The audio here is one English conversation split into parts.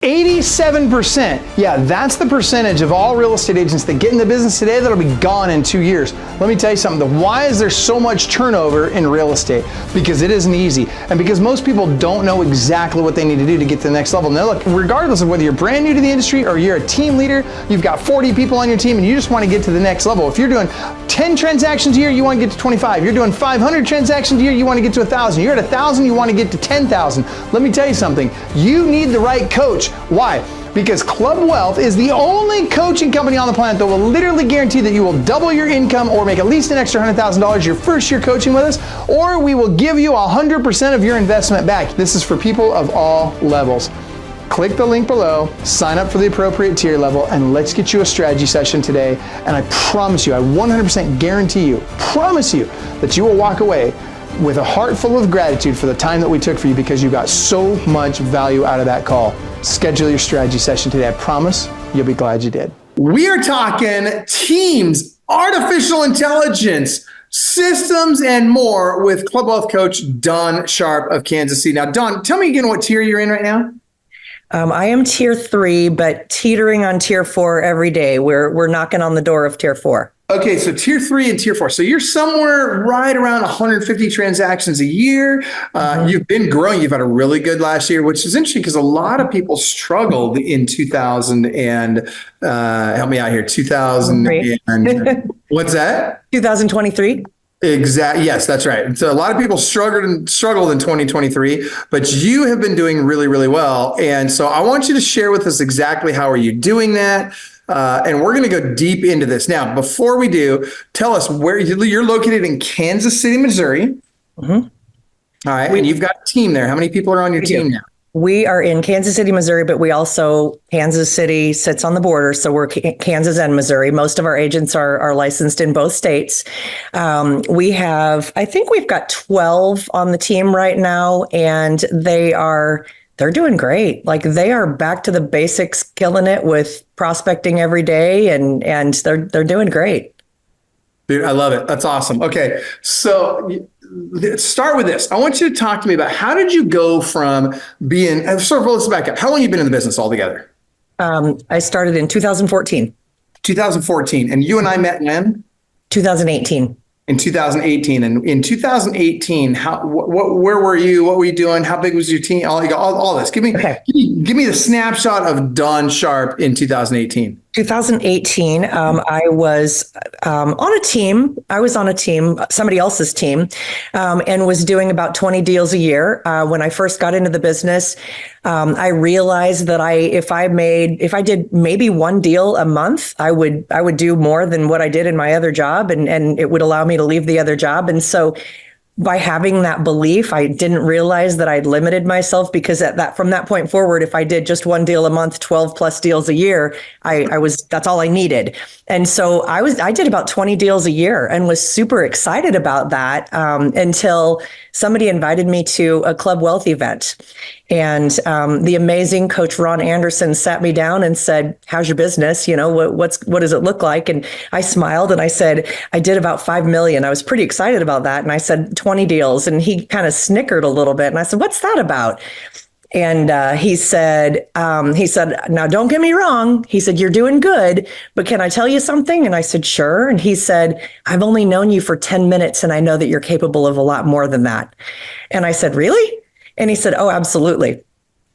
87%. Yeah, that's the percentage of all real estate agents that get in the business today that'll be gone in 2 years. Let me tell you something. Why is there so much turnover in real estate? Because it isn't easy. And because most people don't know exactly what they need to do to get to the next level. Now look, regardless of whether you're brand new to the industry or you're a team leader, you've got 40 people on your team and you just want to get to the next level. If you're doing 10 transactions a year, you want to get to 25. You're doing 500 transactions a year, you want to get to 1,000. You're at 1,000, you want to get to 10,000. Let me tell you something. You need the right coach. Why? Because Club Wealth is the only coaching company on the planet that will literally guarantee that you will double your income or make at least an extra $100,000 your first year coaching with us, or we will give you 100% of your investment back. This is for people of all levels. Click the link below, sign up for the appropriate tier level, and let's get you a strategy session today. And I promise you, I 100% guarantee you, promise you that you will walk away with a heart full of gratitude for the time that we took for you because you got so much value out of that call. Schedule your strategy session today. I promise you'll be glad you did. We are talking teams, artificial intelligence, systems, and more with Club Wealth coach Dawn Sharp of Kansas City. Now, Dawn, tell me again what tier you're in right now. I am tier 3, but teetering on tier 4 every day. We're knocking on the door of tier 4. Okay, so tier 3 and tier 4. So you're somewhere right around 150 transactions a year. You've been growing. You've had a really good last year, which is interesting because a lot of people struggled in 2000 and help me out here, 2000 and what's that? 2023. Exactly. Yes, that's right. So a lot of people struggled in 2023, but you have been doing really, really well. And so I want you to share with us exactly how are you doing that? And we're going to go deep into this. Now, before we do, tell us where you're located in Kansas City, Missouri. Mm-hmm. All right. And you've got a team there. How many people are on your team now? We are in Kansas City, Missouri, but we also, Kansas City sits on the border. So we're Kansas and Missouri. Most of our agents are licensed in both states. I think we've got 12 on the team right now, and they're doing great. Like they are back to the basics, killing it with prospecting every day, and they're doing great. Dude, I love it. That's awesome. Okay, so let's start with this. I want you to talk to me about how did you go from being, let's back up. How long have you been in the business altogether? I started in 2014. 2014, and you and I met when? 2018. In 2018, and in 2018, where were you? What were you doing? How big was your team? All this. Give me the snapshot of Dawn Sharp in 2018. 2018, I was on a team. I was on a team, somebody else's team, and was doing about 20 deals a year. When I first got into the business, I realized that if I did maybe one deal a month, I would do more than what I did in my other job, and it would allow me to leave the other job. And so by having that belief, I didn't realize that I'd limited myself, because from that point forward, if I did just one deal a month, 12 plus deals a year, that's all I needed. And so I did about 20 deals a year and was super excited about that until somebody invited me to a Club Wealth event. And the amazing Coach Ron Anderson sat me down and said, "How's your business? What does it look like?" And I smiled and I said, "I did about 5 million. I was pretty excited about that. And I said, 20 deals. And he kind of snickered a little bit. And I said, "What's that about?" And he said, "Now, don't get me wrong." He said, "You're doing good, but can I tell you something?" And I said, "Sure." And he said, "I've only known you for 10 minutes and I know that you're capable of a lot more than that." And I said, "Really?" And he said, "Oh, absolutely."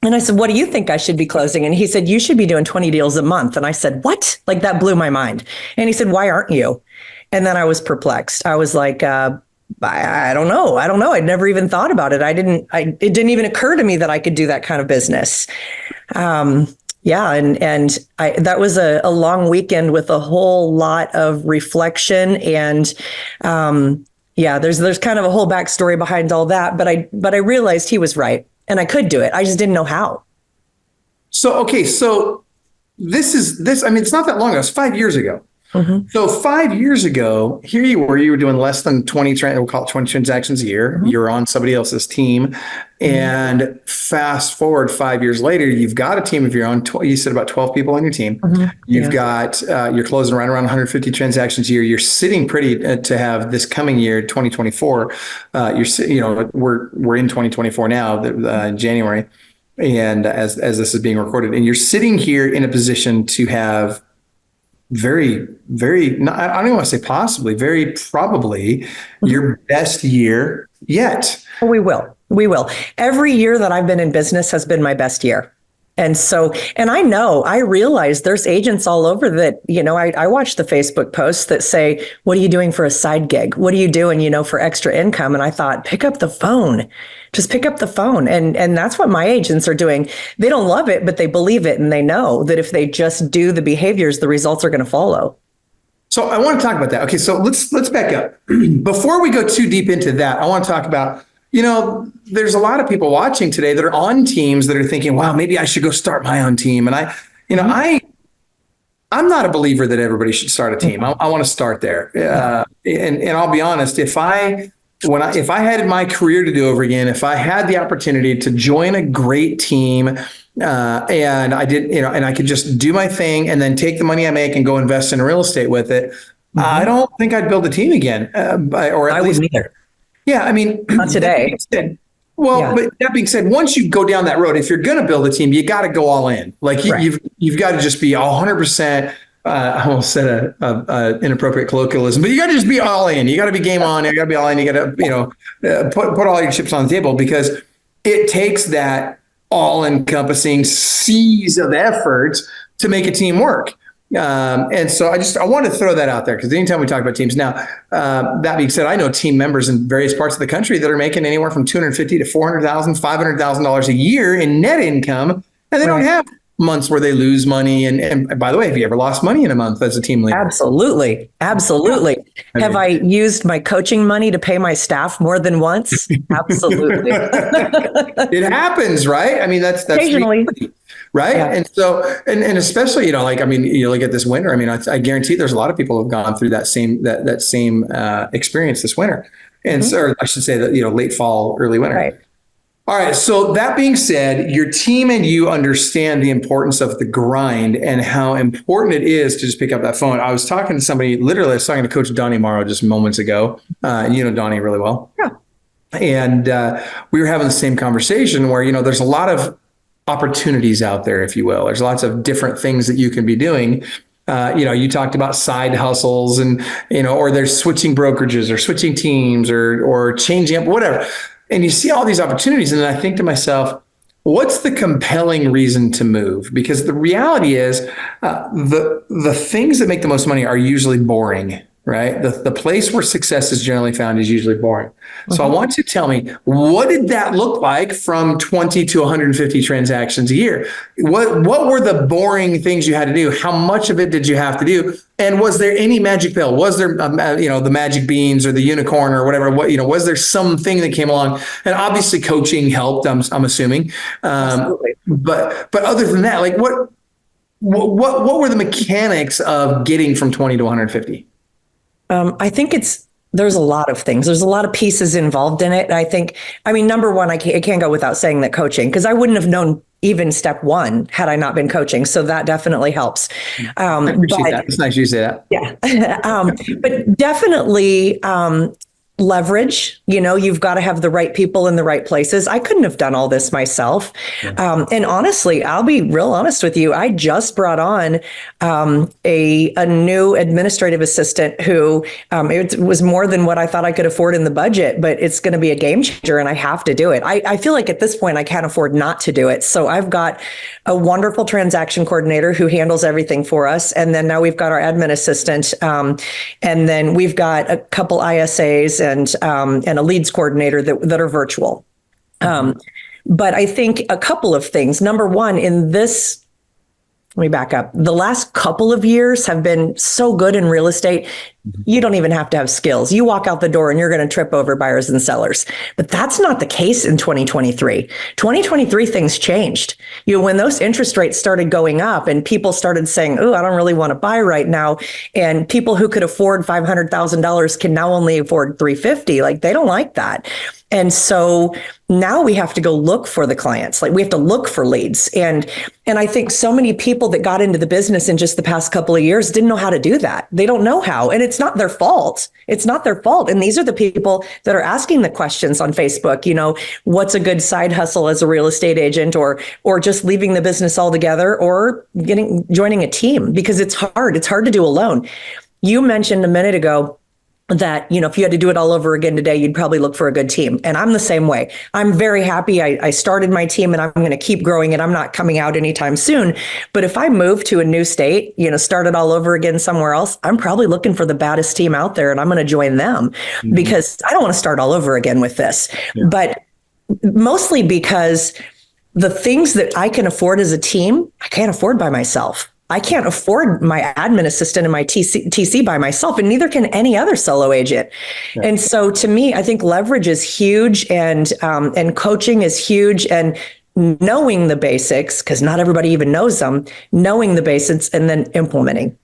And I said, "What do you think I should be closing?" And he said, "You should be doing 20 deals a month." And I said, "What?" Like that blew my mind. And he said, "Why aren't you?" And then I was perplexed. I was like, I don't know. I'd never even thought about it. It didn't even occur to me that I could do that kind of business. That was a long weekend with a whole lot of reflection. And there's kind of a whole backstory behind all that. But I realized he was right and I could do it. I just didn't know how. So this, I mean, it's not that long ago. It's 5 years ago. Mm-hmm. So 5 years ago, here you were doing less than 20, we'll call it 20 transactions a year. Mm-hmm. You're on somebody else's team. Mm-hmm. And fast forward 5 years later, you've got a team of your own. You said about 12 people on your team. Mm-hmm. You've got, you're closing around 150 transactions a year. You're sitting pretty to have this coming year, 2024. We're in 2024 now, January. and as this is being recorded, and you're sitting here in a position to have very, very, I don't even want to say possibly, very probably your best year yet. We will. We will. Every year that I've been in business has been my best year. And so, and I realize there's agents all over that, I watch the Facebook posts that say, what are you doing for a side gig? What are you doing, for extra income? And I thought, pick up the phone, just pick up the phone. And that's what my agents are doing. They don't love it, but they believe it. And they know that if they just do the behaviors, the results are going to follow. So I want to talk about that. Okay. So let's back up. Before we go too deep into that, I want to talk about, there's a lot of people watching today that are on teams that are thinking, wow, maybe I should go start my own team. And I'm not a believer that everybody should start a team. I want to start there. And I'll be honest, if I had my career to do over again, if I had the opportunity to join a great team, and I did, and I could just do my thing and then take the money I make and go invest in real estate with it, I don't think I'd build a team again. Or at I least, wouldn't either. Yeah, I mean, not today. But that being said, once you go down that road, if you're going to build a team, you got to go all in. Like you've got to just be 100%. I almost said a inappropriate colloquialism, but you got to just be all in. You got to be game on. You got to be all in. You got to put all your chips on the table, because it takes that all-encompassing seas of effort to make a team work. And so I want to throw that out there, because anytime we talk about teams now, that being said, I know team members in various parts of the country that are making anywhere from $250,000 to $400,000, $500,000 a year in net income, and they don't have months where they lose money. And by the way, have you ever lost money in a month as a team leader? Absolutely. Absolutely. Have I used my coaching money to pay my staff more than once? Absolutely. It happens, right? I mean, that's occasionally. Reality, right? Yeah. And so, and especially, you look at this winter. I mean, I guarantee there's a lot of people who've gone through that same experience this winter. And so, or I should say that, late fall, early winter. Right. All right. So that being said, your team and you understand the importance of the grind and how important it is to just pick up that phone. I was talking to somebody, literally, I was talking to Coach Donnie Morrow just moments ago. You know Donnie really well. Yeah. And we were having the same conversation where, there's a lot of opportunities out there, if you will. There's lots of different things that you can be doing. You talked about side hustles and, or there's switching brokerages or switching teams or changing up, whatever. And you see all these opportunities. And then I think to myself, what's the compelling reason to move? Because the reality is the things that make the most money are usually boring, right? The place where success is generally found is usually boring. So I want you to tell me, what did that look like from 20 to 150 transactions a year? What were the boring things you had to do? How much of it did you have to do? And was there any magic pill? Was there, the magic beans or the unicorn or whatever? Was there something that came along? And obviously coaching helped, I'm assuming. But other than that, like what were the mechanics of getting from 20 to 150? I think there's a lot of things. There's a lot of pieces involved in it. Number one, I can't go without saying that coaching, because I wouldn't have known even step one had I not been coaching. So that definitely helps. I appreciate that. It's nice you say that. Yeah. But definitely, leverage, you've got to have the right people in the right places. I couldn't have done all this myself. And honestly, I'll be real honest with you. I just brought on a new administrative assistant who it was more than what I thought I could afford in the budget, but it's going to be a game changer and I have to do it. I feel like at this point I can't afford not to do it. So I've got a wonderful transaction coordinator who handles everything for us. And then now we've got our admin assistant. And then we've got a couple ISAs and a leads coordinator that are virtual. But I think a couple of things. Number one, let me back up. The last couple of years have been so good in real estate. You don't even have to have skills. You walk out the door and you're going to trip over buyers and sellers. But that's not the case in 2023. 2023, things changed. When those interest rates started going up and people started saying, oh, I don't really want to buy right now. And people who could afford $500,000 can now only afford $350,000. Like, they don't like that. And so now we have to go look for the clients. Like, we have to look for leads. And I think so many people that got into the business in just the past couple of years didn't know how to do that. They don't know how. And it's not their fault. It's not their fault. And these are the people that are asking the questions on Facebook, what's a good side hustle as a real estate agent, or just leaving the business altogether, or joining a team, because it's hard. It's hard to do alone. You mentioned a minute ago that, if you had to do it all over again today, you'd probably look for a good team. And I'm the same way. I'm very happy. I started my team, and I'm going to keep growing it. I'm not coming out anytime soon. But if I move to a new state, start it all over again somewhere else, I'm probably looking for the baddest team out there, and I'm going to join them because I don't want to start all over again with this. Yeah. But mostly because the things that I can afford as a team, I can't afford by myself. I can't afford my admin assistant and my TC by myself, and neither can any other solo agent. Yeah. And so to me, I think leverage is huge, and coaching is huge, and knowing the basics, because not everybody even knows them, knowing the basics and then implementing.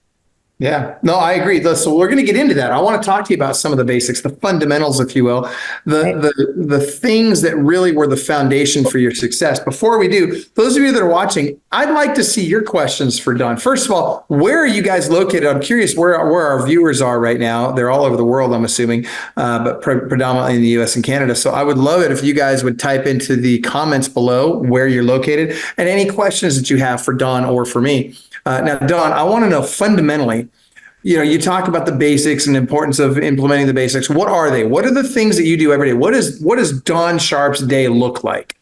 Yeah, no, I agree. So we're going to get into that. I want to talk to you about some of the basics, the fundamentals, if you will, the things that really were the foundation for your success. Before we do, those of you that are watching, I'd like to see your questions for Dawn. First of all, where are you guys located? I'm curious where our viewers are right now. They're all over the world, I'm assuming, but predominantly in the US and Canada. So I would love it if you guys would type into the comments below where you're located and any questions that you have for Dawn or for me. Now, Dawn, I want to know fundamentally, you talk about the basics and the importance of implementing the basics. What are they? What are the things that you do every day? What does Dawn Sharp's day look like?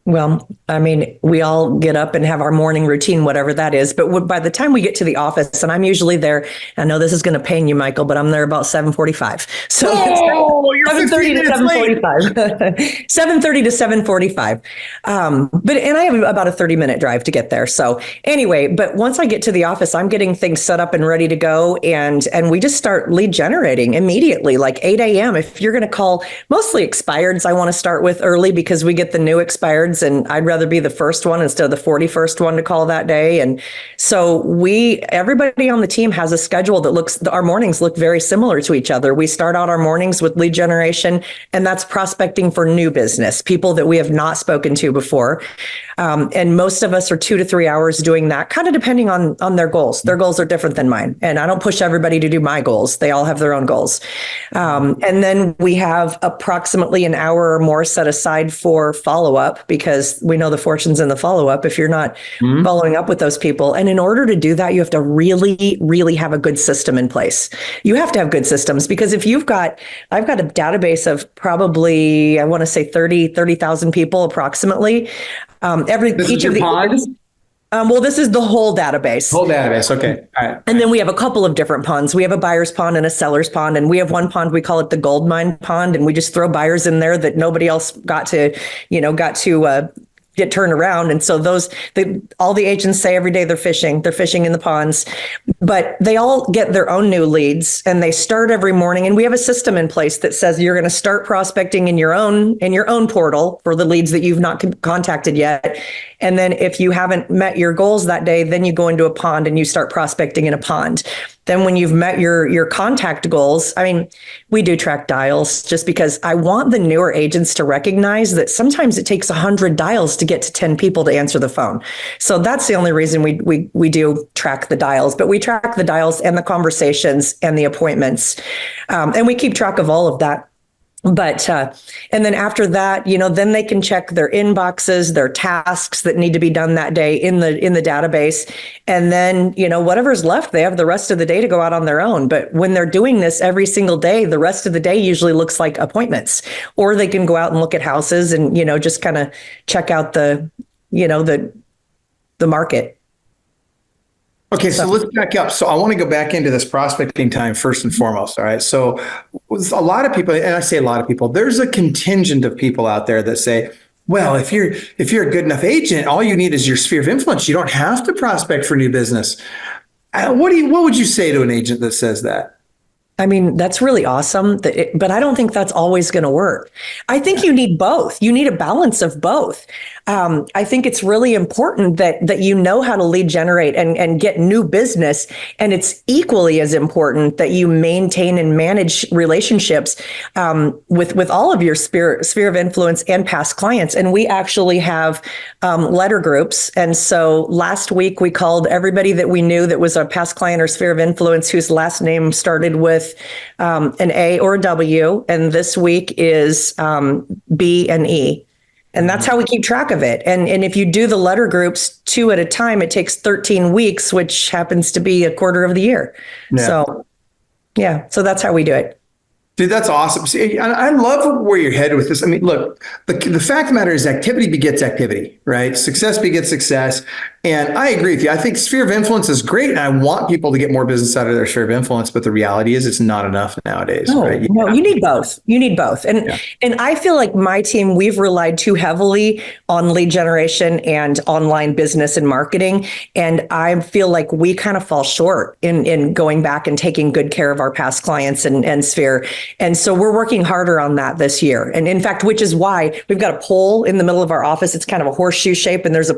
Well, I mean, we all get up and have our morning routine, whatever that is. But by the time we get to the office, and I'm usually there, I know this is going to pain you, Michael, but I'm there about 7:45. So you're 7:30 to 7:45. 7:30 to 7:45. And I have about a 30-minute drive to get there. So anyway, but once I get to the office, I'm getting things set up and ready to go, and we just start lead generating immediately, like 8 a.m. If you're going to call, mostly expireds, I want to start with early because we get the new expireds. And I'd rather be the first one instead of the 41st one to call that day. And so everybody on the team has a schedule that our mornings look very similar to each other. We start out our mornings with lead generation, and that's prospecting for new business, people that we have not spoken to before. And most of us are 2 to 3 hours doing that, kind of depending on their goals. Their goals are different than mine. And I don't push everybody to do my goals. They all have their own goals. And then we have approximately an hour or more set aside for follow-up, because we know the fortune's in the follow-up if you're not following up with those people. And in order to do that, you have to really, really have a good system in place. You have to have good systems, because if I've got a database of probably, I want to say 30,000 people approximately. Each of the pods? Well, this is the whole database. Whole database. Okay. All right. And then we have a couple of different ponds. We have a buyer's pond and a seller's pond. And we have one pond, we call it the gold mine pond. And we just throw buyers in there that nobody else got to get turned around. And so all the agents say every day they're fishing in the ponds, but they all get their own new leads, and they start every morning. And we have a system in place that says you're going to start prospecting in your own portal for the leads that you've not contacted yet. And then if you haven't met your goals that day, then you go into a pond and you start prospecting in a pond. Then when you've met your contact goals, I mean, we do track dials just because I want the newer agents to recognize that sometimes it takes 100 dials to get to 10 people to answer the phone. So that's the only reason we do track the dials, but we track the dials and the conversations and the appointments. And we keep track of all of that. But, and then after that, then they can check their inboxes, their tasks that need to be done that day in the database. And then, whatever's left, they have the rest of the day to go out on their own. But when they're doing this every single day, the rest of the day usually looks like appointments, or they can go out and look at houses and, just kind of check out the market. Okay, so let's back up. So I want to go back into this prospecting time first and foremost. All right. So a lot of people, and I say a lot of people, there's a contingent of people out there that say, well, if you're a good enough agent, all you need is your sphere of influence. You don't have to prospect for new business. What would you say to an agent that says that? I mean, that's really awesome, but I don't think that's always going to work. I think you need both. You need a balance of both. I think it's really important that you know how to lead generate and get new business. And it's equally as important that you maintain and manage relationships with all of your sphere of influence and past clients. And we actually have letter groups. And so last week we called everybody that we knew that was a past client or sphere of influence whose last name started with an A or a W. And this week is B and E. And that's how we keep track of it. And if you do the letter groups 2 at a time, it takes 13 weeks, which happens to be a quarter of the year. Yeah. So, yeah, so that's how we do it. Dude, that's awesome. See, I love where you're headed with this. I mean, look, the fact of the matter is activity begets activity, right? Success begets success. And I agree with you. I think sphere of influence is great. And I want people to get more business out of their sphere of influence. But the reality is it's not enough nowadays. No, right? No, you need both. You need both. And I feel like my team, we've relied too heavily on lead generation and online business and marketing. And I feel like we kind of fall short in going back and taking good care of our past clients and sphere. And so we're working harder on that this year. And in fact, which is why we've got a pole in the middle of our office. It's kind of a horseshoe shape, and it's a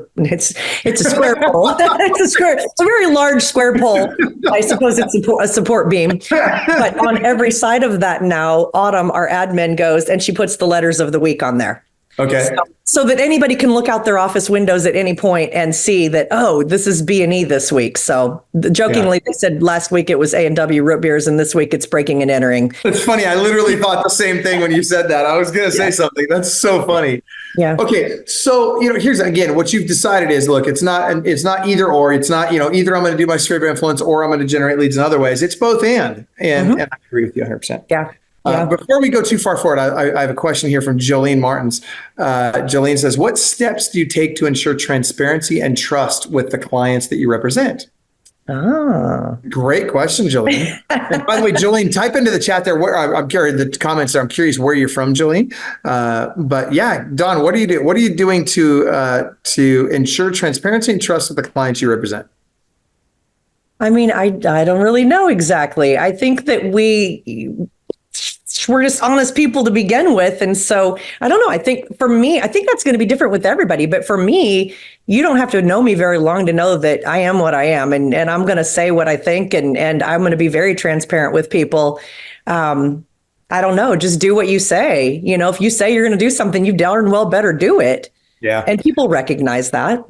square pole. It's a very large square pole. I suppose it's a support beam. But on every side of that now, Autumn, our admin, goes and she puts the letters of the week on there. Okay. So that anybody can look out their office windows at any point and see that, oh, this is B and E this week. So jokingly, they said last week it was A and W root beers, and this week it's breaking and entering. It's funny. I literally thought the same thing when you said that. I was going to say something. That's so funny. Yeah. Okay. So, here's again, what you've decided is, look, it's not either or. It's not, either I'm going to do my sphere of influence or I'm going to generate leads in other ways. It's both and I agree with you 100%. Yeah. Before we go too far forward, I have a question here from Jolene Martins. Jolene says, what steps do you take to ensure transparency and trust with the clients that you represent? Great question, Jolene. And by the way, Jolene, type into the chat there. I'm curious, the comments there. I'm curious where you're from, Jolene. But yeah, Dawn, what do you do? What are you doing to ensure transparency and trust with the clients you represent? I mean, I don't really know exactly. I think that we're just honest people to begin with. And so I don't know. I think for me, I think that's going to be different with everybody. But for me, you don't have to know me very long to know that I am what I am. And I'm going to say what I think. And I'm going to be very transparent with people. I don't know. Just do what you say. If you say you're going to do something, you darn well better do it. Yeah. And people recognize that.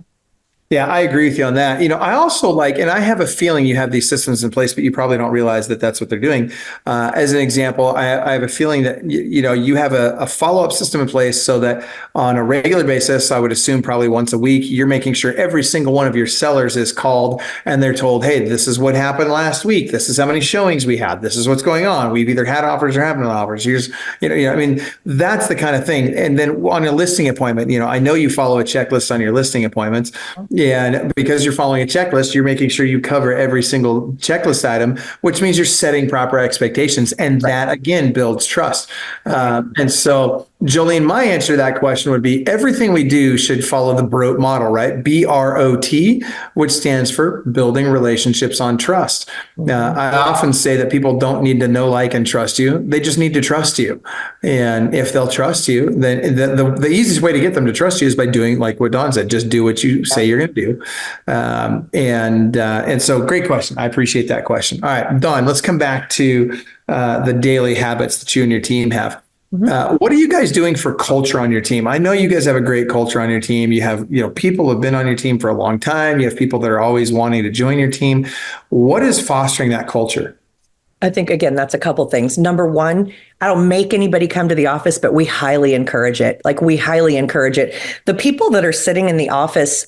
Yeah, I agree with you on that. I also and I have a feeling you have these systems in place, but you probably don't realize that that's what they're doing. As an example, I have a feeling that, you have a follow-up system in place so that on a regular basis, I would assume probably once a week, you're making sure every single one of your sellers is called and they're told, hey, this is what happened last week. This is how many showings we had. This is what's going on. We've either had offers or haven't had offers. Here's, that's the kind of thing. And then on a listing appointment, I know you follow a checklist on your listing appointments. And because you're following a checklist, you're making sure you cover every single checklist item, which means you're setting proper expectations. And that, again, builds trust. And so, Jolene, my answer to that question would be everything we do should follow the BROT model, right? BROT, which stands for building relationships on trust. I often say that people don't need to know, like, and trust you. They just need to trust you. And if they'll trust you, then the easiest way to get them to trust you is by doing like what Dawn said, just do what you say you're going to do. And so great question. I appreciate that question. All right, Dawn, let's come back to the daily habits that you and your team have. What are you guys doing for culture on your team? I know you guys have a great culture on your team. You have, people who have been on your team for a long time. You have people that are always wanting to join your team. What is fostering that culture? I think, again, that's a couple things. Number one, I don't make anybody come to the office, but we highly encourage it. We highly encourage it. The people that are sitting in the office,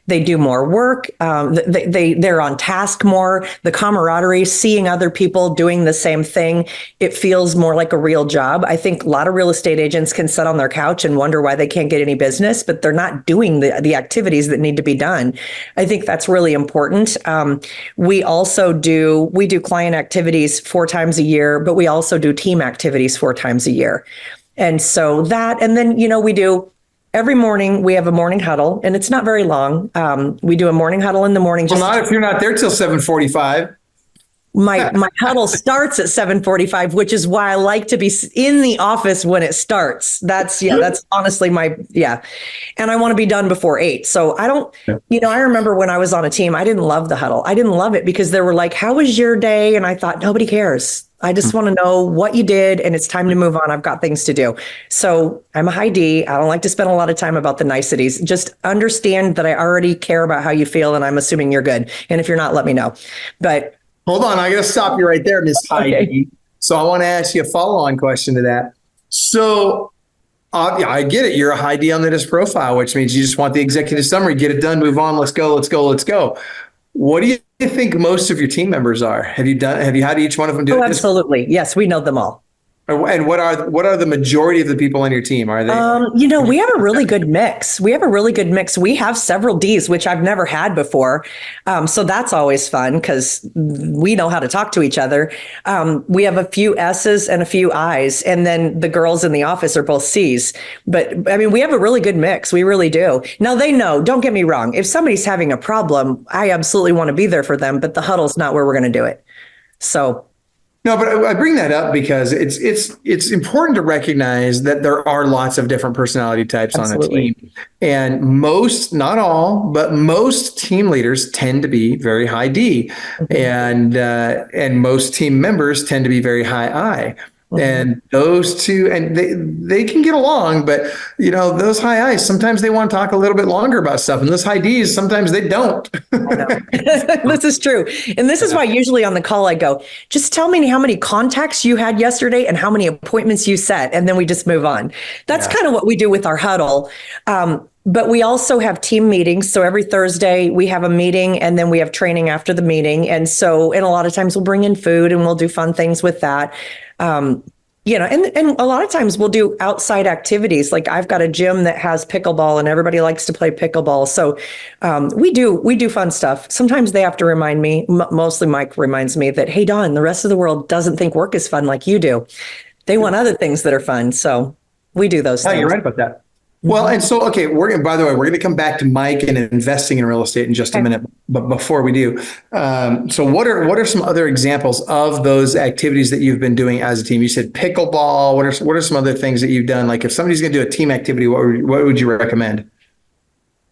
they do more work. They're on task more. The camaraderie, seeing other people doing the same thing, it feels more like a real job. I think a lot of real estate agents can sit on their couch and wonder why they can't get any business, but they're not doing the activities that need to be done. I think that's really important. We do client activities 4 times a year, but we also do team activities 4 times a year. And so that, and then, we do every morning, we have a morning huddle, and it's not very long. We do a morning huddle in the morning. Well, not if you're not there till 7:45. my huddle starts at 7:45, which is why I like to be in the office when it starts. That's honestly and I want to be done before 8. So I don't, I remember when I was on a team, I didn't love the huddle. I didn't love it because they were like, how was your day? And I thought, nobody cares. I just want to know what you did, and it's time to move on. I've got things to do. So I'm a high D. I don't like to spend a lot of time about the niceties. Just understand that I already care about how you feel, and I'm assuming you're good. And if you're not, let me know. But hold on, I got to stop you right there, Miss Heidi. Okay. So I want to ask you a follow-on question to that. So I get it. You're a high D on the disc profile, which means you just want the executive summary, get it done, move on, let's go, let's go, let's go. What do you think most of your team members are? Have you had each one of them do it? Absolutely. Yes, we know them all. And what are the majority of the people on your team? Are they? We have a really good mix. We have several Ds, which I've never had before. So that's always fun because we know how to talk to each other. We have a few S's and a few I's, and then the girls in the office are both C's. But I mean, we have a really good mix. We really do. Now they know, don't get me wrong. If somebody's having a problem, I absolutely want to be there for them, but the huddle's not where we're going to do it. So. No, but I bring that up because it's important to recognize that there are lots of different personality types Absolutely. on a team. And most, not all, but most team leaders tend to be very high D. Mm-hmm. And most team members tend to be very high I. Mm-hmm. And those two, and they can get along, but those high I's, sometimes they want to talk a little bit longer about stuff. And those high D's, sometimes they don't. I know. This is true. And this is why usually on the call I go, just tell me how many contacts you had yesterday and how many appointments you set. And then we just move on. That's kind of what we do with our huddle. But we also have team meetings. So every Thursday we have a meeting and then we have training after the meeting. And a lot of times we'll bring in food and we'll do fun things with that. And a lot of times we'll do outside activities. Like I've got a gym that has pickleball and everybody likes to play pickleball. So we do fun stuff. Sometimes they have to remind me, mostly Mike reminds me that, hey, Dawn, the rest of the world doesn't think work is fun like you do. They want other things that are fun. So we do those things. You're right about that. Well, and so, okay, by the way, we're going to come back to Mike and investing in real estate in just a minute. But before we do, so what are some other examples of those activities that you've been doing as a team? You said pickleball. What are some other things that you've done? Like if somebody's going to do a team activity, what would you recommend?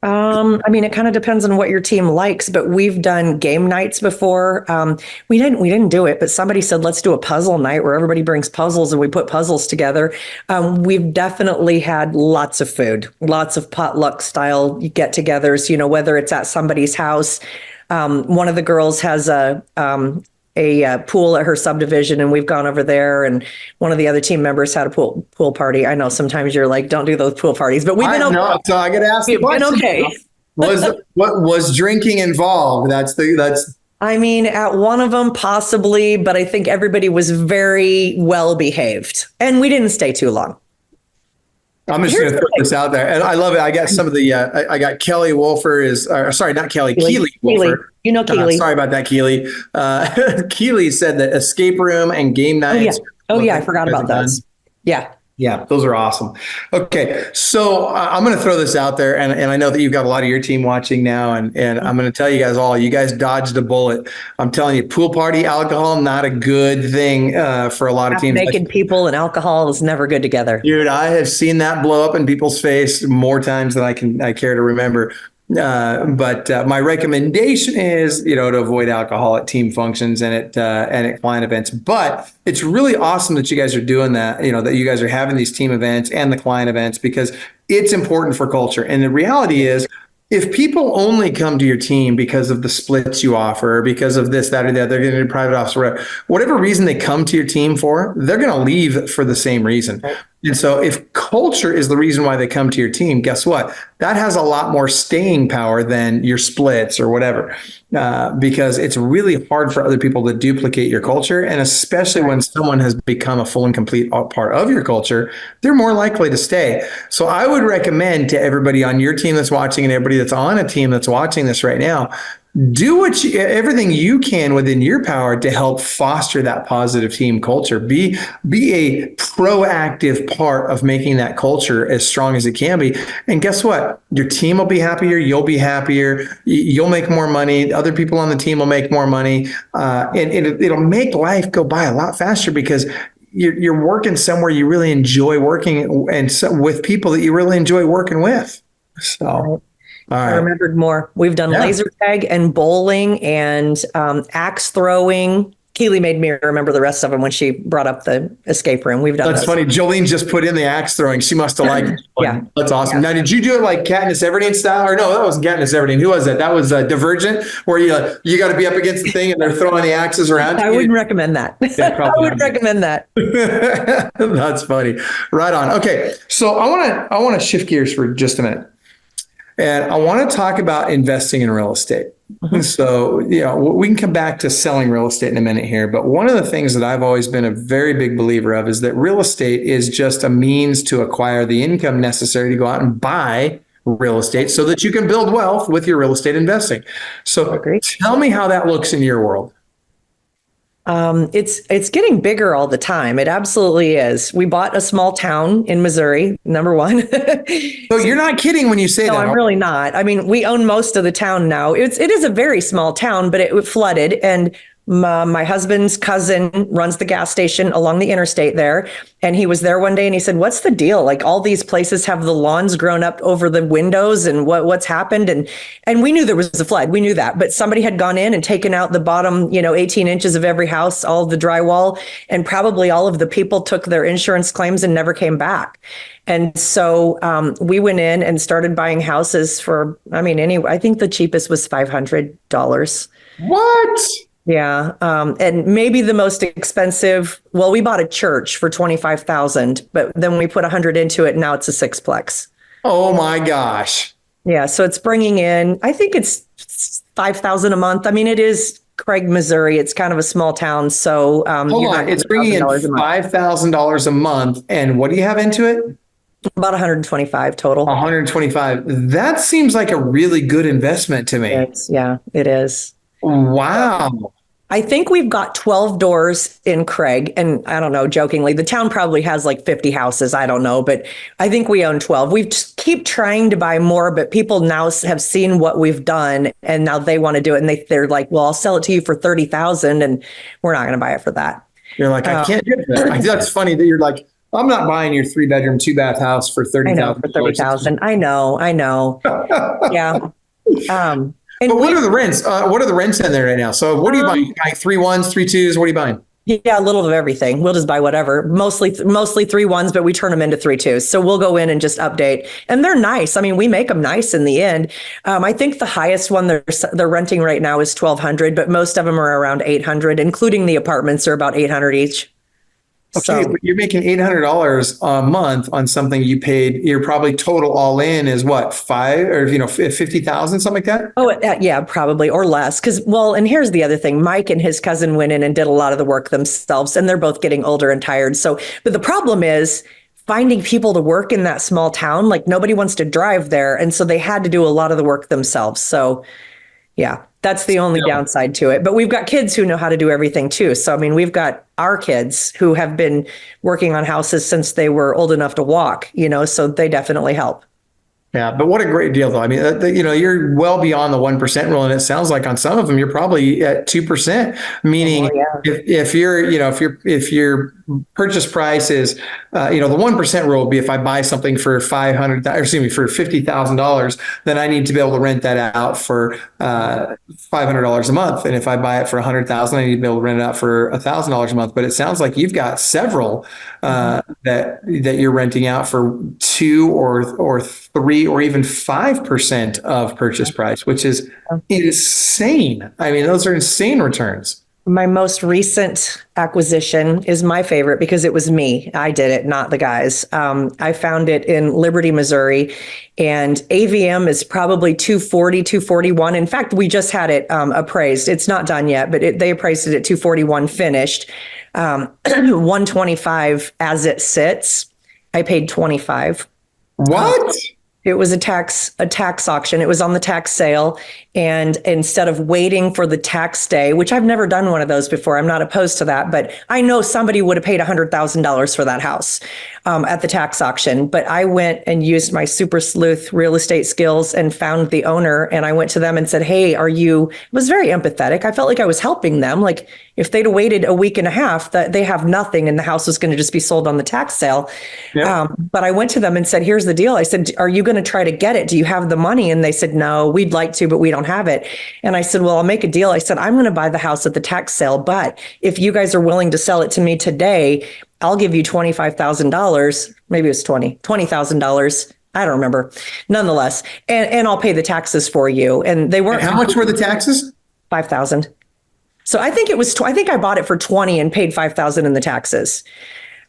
It kind of depends on what your team likes, but we've done game nights before. We didn't do it, but somebody said, let's do a puzzle night where everybody brings puzzles and we put puzzles together. We've definitely had lots of food, lots of potluck style get-togethers, whether it's at somebody's house. One of the girls has a pool at her subdivision, and we've gone over there, and one of the other team members had a pool party. I know sometimes you're like, don't do those pool parties, but we've been okay. No, so I got to ask the question. Okay. Was drinking involved? That's. At one of them possibly, but I think everybody was very well behaved, and we didn't stay too long. I'm just going to throw this out there, and I love it. I got some of the. I got Kelly Wolfer not Kelly, Keely Wolfer. Keely. Sorry about that, Keely. Keely said that escape room and game nights. Oh yeah, I forgot about those. Yeah. Yeah, those are awesome. Okay, so I'm going to throw this out there, and I know that you've got a lot of your team watching now, and I'm going to tell you guys all, you guys dodged a bullet. I'm telling you, pool party alcohol, not a good thing for a lot of teams. Naked people and alcohol is never good together. Dude, I have seen that blow up in people's face more times than I care to remember. But my recommendation is, to avoid alcohol at team functions and at client events. But it's really awesome that you guys are doing that, that you guys are having these team events and the client events, because it's important for culture. And the reality is, if people only come to your team because of the splits you offer, or because of this, that, or that, they're going to do private office, whatever reason they come to your team for, they're going to leave for the same reason. And so if culture is the reason why they come to your team, guess what? That has a lot more staying power than your splits or whatever, because it's really hard for other people to duplicate your culture. And especially when someone has become a full and complete part of your culture, they're more likely to stay. So I would recommend to everybody on your team that's watching and everybody that's on a team that's watching this right now, do everything you can within your power to help foster that positive team culture. Be a proactive part of making that culture as strong as it can be. And guess what? Your team will be happier. You'll be happier. You'll make more money. Other people on the team will make more money. And it'll make life go by a lot faster because you're working somewhere you really enjoy working and with people that you really enjoy working with. So. Right. All right. I remembered more. We've done laser tag and bowling and axe throwing. Keely made me remember the rest of them when she brought up the escape room. We've done That's funny. Jolene just put in the axe throwing. She must have liked it. Yeah. That's awesome. Yeah. Now, did you do it like Katniss Everdeen style? Or no, that wasn't Katniss Everdeen. Who was that? That was Divergent, where you got to be up against the thing and they're throwing the axes around. I wouldn't recommend that. Yeah, I wouldn't recommend that. That's funny. Right on. Okay. So I want to shift gears for just a minute. And I want to talk about investing in real estate. Mm-hmm. So, we can come back to selling real estate in a minute here. But one of the things that I've always been a very big believer of is that real estate is just a means to acquire the income necessary to go out and buy real estate so that you can build wealth with your real estate investing. So tell me how that looks in your world. It's getting bigger all the time. It absolutely is. We bought a small town in Missouri, number one. So you're not kidding when you say that. No, I'm really not. I mean, we own most of the town now. It is a very small town, but it flooded, and my husband's cousin runs the gas station along the interstate there. And he was there one day and he said, "What's the deal? Like, all these places have the lawns grown up over the windows, and what's happened?" And we knew there was a flood. We knew that, but somebody had gone in and taken out the bottom, 18 inches of every house, all of the drywall, and probably all of the people took their insurance claims and never came back. And so we went in and started buying houses for, I think the cheapest was $500. What? Yeah. And maybe the most expensive, well, we bought a church for $25,000, but then we put 100 into it. And now it's a sixplex. Oh my gosh. Yeah. So it's bringing in, I think it's $5,000 a month. I mean, it is Craig, Missouri. It's kind of a small town. So hold on. It's bringing in $5,000 a month. And what do you have into it? About 125 total. 125. That seems like a really good investment to me. It is. Wow. I think we've got 12 doors in Craig, and I don't know, jokingly, the town probably has like 50 houses. I don't know, but I think we own 12. We keep trying to buy more, but people now have seen what we've done, and now they want to do it. And they're like, "Well, I'll sell it to you for 30,000, and we're not going to buy it for that." You're like, "I can't do that." That's funny that you're like, "I'm not buying your 3-bedroom, 2-bath house for 30,000." For 30,000. I know. Yeah. But what are the rents? What are the rents in there right now? So what are you buying? Like 3-1s, 3-2s? What are you buying? Yeah, a little of everything. We'll just buy whatever. Mostly 3-1s, but we turn them into 3-2s. So we'll go in and just update. And they're nice. I mean, we make them nice in the end. I think the highest one they're renting right now is $1,200, but most of them are around $800, including the apartments are about $800 each. Okay, but you're making $800 a month on something you paid. You're probably total all in is what, 50,000, something like that? Oh, yeah, probably, or less. And here's the other thing. Mike and his cousin went in and did a lot of the work themselves, and they're both getting older and tired. So, but the problem is finding people to work in that small town. Like, nobody wants to drive there, and so they had to do a lot of the work themselves. So, yeah. That's the only downside to it. But we've got kids who know how to do everything too. So, we've got our kids who have been working on houses since they were old enough to walk, so they definitely help. Yeah, but what a great deal, though. I mean, you're well beyond the 1% rule, and it sounds like on some of them you're probably at 2%. Meaning, if your purchase price is, the 1% rule would be if I buy something for for $50,000, then I need to be able to rent that out for $500 a month, and if I buy it for $100,000, I need to be able to rent it out for $1,000 a month. But it sounds like you've got several that you're renting out for 2 or 3 or even 5% of purchase price, which is insane. I mean, those are insane returns. My most recent acquisition is my favorite because it was me. I did it, not the guys. I found it in Liberty, Missouri, and AVM is probably 240, 241. In fact, we just had it appraised. It's not done yet, but they appraised it at 241 finished. 125 as it sits. I paid 25. What? It was a tax auction. It was on the tax sale. And instead of waiting for the tax day, which I've never done one of those before, I'm not opposed to that, but I know somebody would have paid $100,000 for that house at the tax auction. But I went and used my super sleuth real estate skills and found the owner. And I went to them and said, hey, was very empathetic. I felt like I was helping them. Like if they'd have waited a week and a half, that they have nothing and the house was going to just be sold on the tax sale. Yeah. But I went to them and said, here's the deal. I said, are you going to try to get it? Do you have the money? And they said, no, we'd like to, but we don't have it. And I said, well, I'll make a deal. I said, I'm going to buy the house at the tax sale, but if you guys are willing to sell it to me today, I'll give you $25,000. Maybe it was $20,000. I don't remember. Nonetheless, and I'll pay the taxes for you. And they weren't. And how much were the taxes? 5,000. So I think I think I bought it for 20 and paid 5,000 in the taxes.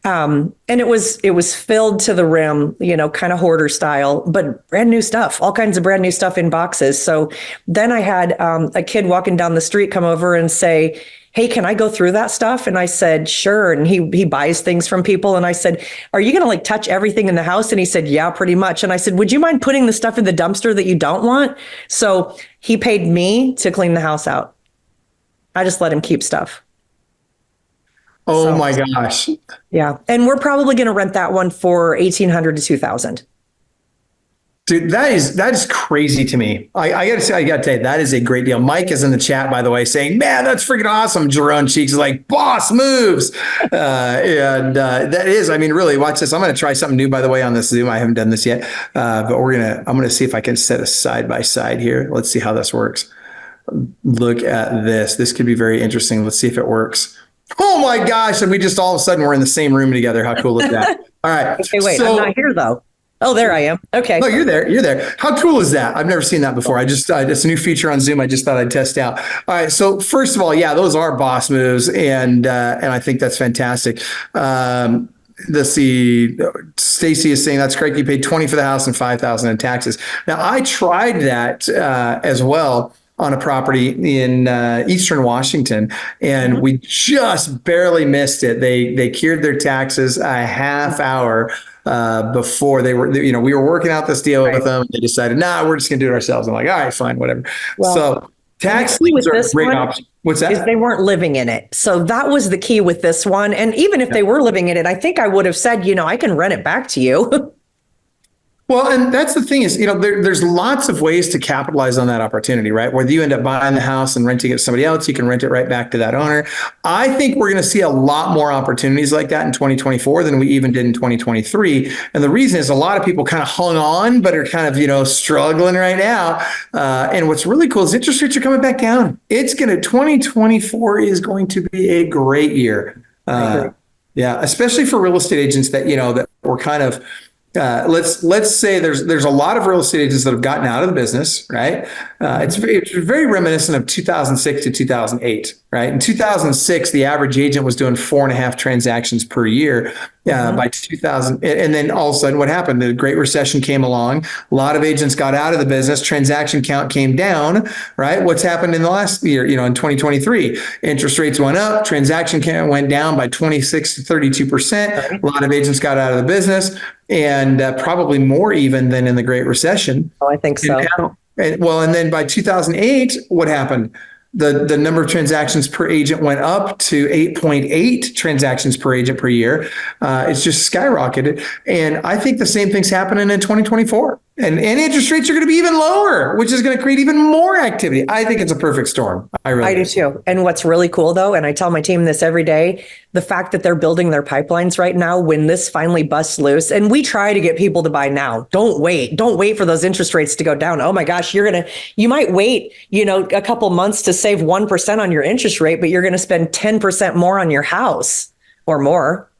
And it was filled to the rim, kind of hoarder style, but brand new stuff, all kinds of brand new stuff in boxes. So then I had a kid walking down the street come over and say, hey, can I go through that stuff? And I said, sure. And he buys things from people. And I said, are you going to touch everything in the house? And he said, yeah, pretty much. And I said, would you mind putting the stuff in the dumpster that you don't want? So he paid me to clean the house out. I just let him keep stuff. Oh my gosh. Yeah. And we're probably going to rent that one for $1,800 to $2,000. Dude, that is crazy to me. I gotta tell you, that is a great deal. Mike is in the chat, by the way, saying, man, that's freaking awesome. Jerome Cheeks is like, boss moves. That is, really, watch this. I'm going to try something new, by the way, on this Zoom. I haven't done this yet, but I'm going to see if I can set a side by side here. Let's see how this works. Look at this. This could be very interesting. Let's see if it works. Oh my gosh. And we just all of a sudden we're in the same room together. How cool is that? All right. Okay, wait, I'm not here though. Oh, there I am. Okay. No, you're there. You're there. How cool is that? I've never seen that before. It's a new feature on Zoom. I just thought I'd test out. All right. So first of all, yeah, those are boss moves. And I think that's fantastic. Let's see. Stacy is saying that's correct. You paid 20 for the house and 5,000 in taxes. Now I tried that as well on a property in Eastern Washington, and we just barely missed it. They cured their taxes a half hour before they were, we were working out this deal with them. They decided, we're just going to do it ourselves. I'm like, all right, fine, whatever. Well, so tax liens are a great option. What's that? Is they weren't living in it. So that was the key with this one. And even if they were living in it, I think I would have said, I can rent it back to you. Well, and that's the thing is, there's lots of ways to capitalize on that opportunity, right? Whether you end up buying the house and renting it to somebody else, you can rent it right back to that owner. I think we're going to see a lot more opportunities like that in 2024 than we even did in 2023. And the reason is a lot of people kind of hung on, but are kind of, struggling right now. And what's really cool is interest rates are coming back down. 2024 is going to be a great year. Yeah, especially for real estate agents that, that were kind of, let's say there's a lot of real estate agents that have gotten out of the business, right? It's very reminiscent of 2006 to 2008, right? In 2006, the average agent was doing 4.5 transactions per year. By 2000, and then all of a sudden, what happened? The Great Recession came along. A lot of agents got out of the business. Transaction count came down, right? What's happened in the last year? In 2023, interest rates went up. Transaction count went down by 26 to 32%. A lot of agents got out of the business, and probably more even than in the Great Recession. Oh, I think so. And then by 2008, what happened? The number of transactions per agent went up to 8.8 transactions per agent per year. It's just skyrocketed. And I think the same thing's happening in 2024. And interest rates are going to be even lower, which is going to create even more activity. I think it's a perfect storm. I do too. And what's really cool though, and I tell my team this every day, the fact that they're building their pipelines right now, when this finally busts loose, and we try to get people to buy now. Don't wait for those interest rates to go down. Oh my gosh, you might wait, a couple months to save 1% on your interest rate, but you're going to spend 10% more on your house or more.